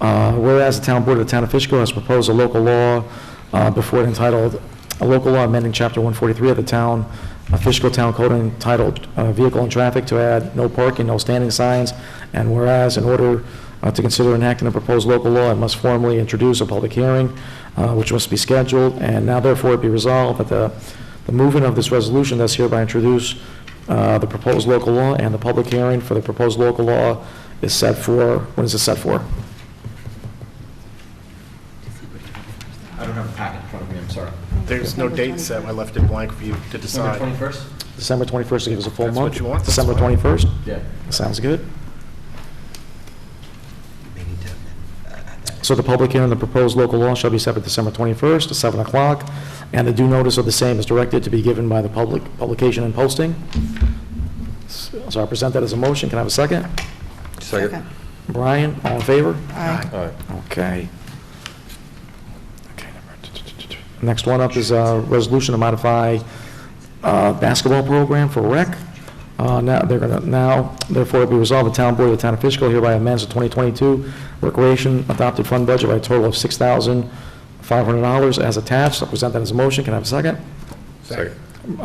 Whereas the town board of the town of Fishkill has proposed a local law before it entitled, a local law amending chapter 143 of the town, Fishkill Town Code entitled Vehicle and Traffic to add no parking, no standing signs, and whereas in order to consider enacting a proposed local law, it must formally introduce a public hearing, which must be scheduled, and now therefore it be resolved that the movement of this resolution does hereby introduce the proposed local law, and the public hearing for the proposed local law is set for, when is it set for? I don't have a packet in front of me, I'm sorry. There's no date set, I left it blank for you to decide. December 21st? December 21st to give us a full That's month? what you want, that's December fine. 21st? Yeah. Sounds good. So the public hearing on the proposed local law shall be set for December 21st at 7 o'clock, and the due notice of the same is directed to be given by the publication and posting. So I present that as a motion. Can I have a second? Second. Brian, all in favor? Aye. Okay. Next one up is a resolution to modify basketball program for rec. Now, therefore, it be resolved, the town board of the town of Fishkill hereby amends the 2022 recreation adopted fund budget by a total of $6,500 as attached. I'll present that as a motion. Can I have a second? Second.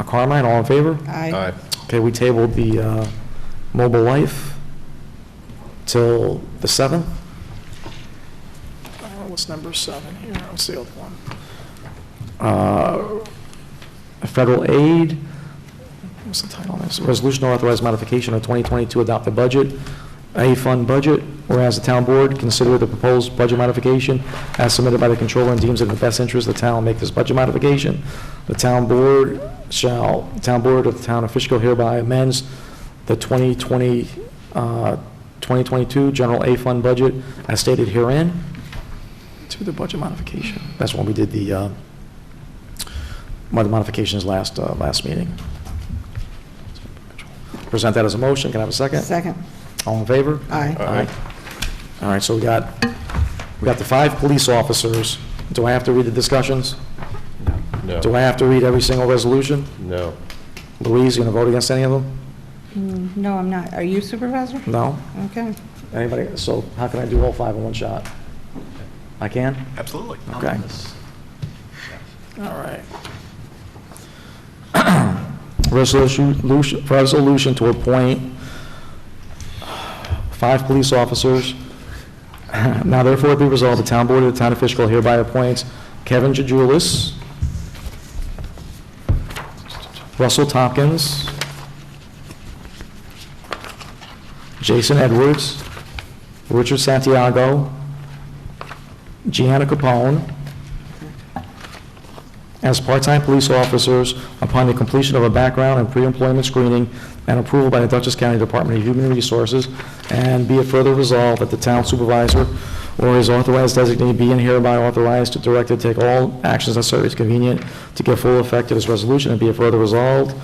Carmine, all in favor? Aye. Okay, we tabled the mobile life till the 7th. What's number 7 here? What's the other one? Federal aid. What's the title on this? Resolution to authorize modification of 2022 adopted budget, a fund budget, whereas the town board consider the proposed budget modification as submitted by the controller and deems it in the best interest of the town make this budget modification. The town board of the town of Fishkill hereby amends the 2022 general A fund budget as stated herein to the budget modification. That's when we did the modifications last meeting. Present that as a motion. Can I have a second? Second. All in favor? Aye. Aye. All right, so we got the 5 police officers. Do I have to read the discussions? No. Do I have to read every single resolution? No. Louise, you going to vote against any of them? No, I'm not. Are you supervisor? No? Okay. Anybody? So how can I do all 5 in one shot? I can? Absolutely. Okay. All right. Resolution to appoint 5 police officers. Now therefore be resolved, the town board of the town of Fishkill hereby appoints Kevin Jajulis, Russell Tompkins, Jason Edwards, Richard Santiago, Gianna Capone, as part-time police officers upon the completion of a background and pre-employment screening and approval by the Dutchess County Department of Human Resources, and be it further resolved that the town supervisor or his authorized designee be and hereby authorized to direct to take all actions necessary as convenient to give full effect to this resolution, and be it further resolved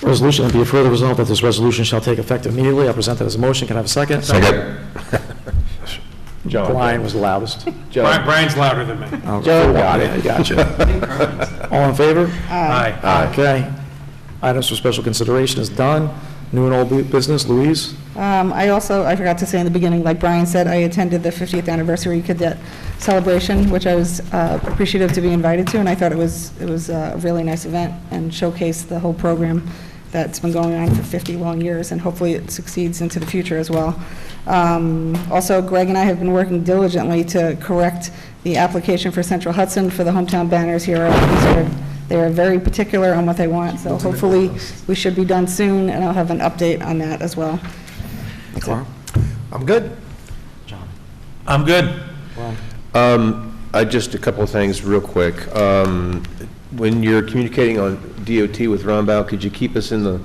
that this resolution shall take effect immediately. I present that as a motion. Can I have a second? Second. John. Brian was the loudest. Brian's louder than me. Oh, got it, gotcha. All in favor? Aye. Okay. Items for special consideration is done. New and old business, Louise? I forgot to say in the beginning, like Brian said, I attended the 50th anniversary cadet celebration, which I was appreciative to be invited to, and I thought it was a really nice event and showcased the whole program that's been going on for 50 long years, and hopefully it succeeds into the future as well. Also, Greg and I have been working diligently to correct the application for Central Hudson for the hometown banners here. They are very particular on what they want, so hopefully we should be done soon, and I'll have an update on that as well. Carl? I'm good. I'm good. Just a couple of things real quick. When you're communicating on DOT with Roundabout, could you keep us in the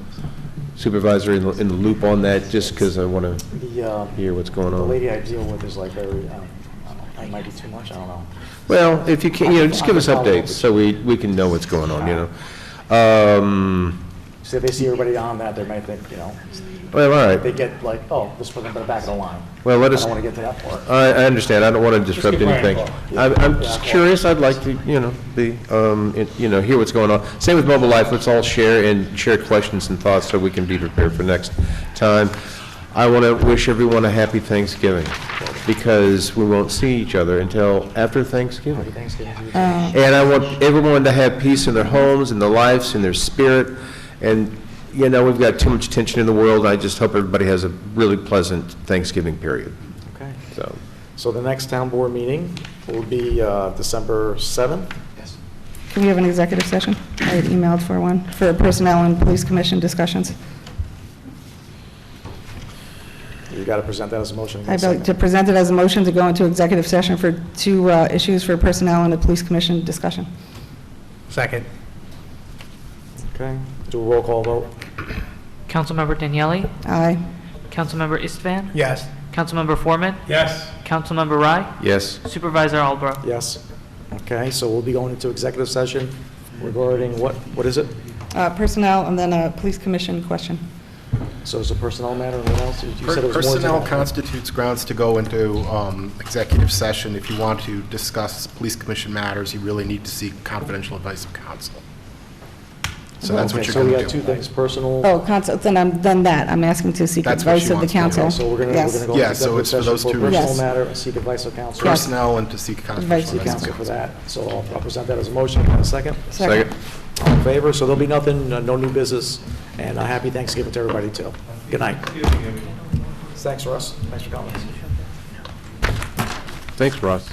supervisor in the loop on that, just because I want to hear what's going The on? lady I deal with is like very, I don't know, that might be too much, I don't know. Well, if you can, just give us updates so we can know what's going on, So if they see everybody on that, they might think, Well, all right. they get like, oh, this put them in the back of the line. Well, let I us. don't want to get to that part. I understand. I don't want to disrupt keep anything. quiet. I'm just curious. I'd like to, hear what's going on. Same with Mobile Life. Let's all share questions and thoughts so we can be prepared for next time. I want to wish everyone a happy Thanksgiving, because we won't see each other until after Thanksgiving. And I want everyone to have peace in their homes, in their lives, in their spirit. And, we've got too much tension in the world. I just hope everybody has a really pleasant Thanksgiving period. Okay. So, So the next town board meeting will be December 7th. Yes. Can we have an executive session? I had emailed for one, for personnel and police commission discussions. You got to present that as a motion. I'd like to present it as a motion to go into executive session for two issues for personnel and the police commission discussion. Second. Okay. Do a roll call vote. Councilmember Daniele? Aye. Councilmember Istvan? Yes. Councilmember Foreman? Yes. Councilmember Rye? yes. Supervisor Albro? Yes. Okay, so we'll be going into executive session regarding what is it? Personnel and then a police commission question. So it's a personnel matter and what else? You said it was more to Personnel that. constitutes grounds to go into executive session. If you want to discuss police commission matters, you really need to seek confidential advice of counsel. So that's what Okay, you're so we going have to two do. things, personal. Oh, counsel, then I'm done that. I'm asking to seek That's what advice she of the wants to do. council. So we're going to Yes. go into Yeah, so executive it's for session those for two personal reasons. matter and seek advice of counsel. Personnel and to seek Advice confidential of advice of Counsel for counsel. that. So I'll present that as a motion. Can I have a second? Second. All in favor? So there'll be nothing, no new business, and a happy Thanksgiving to everybody, too. Good night. Thanks, Russ. Thanks for coming. Thanks, Ross.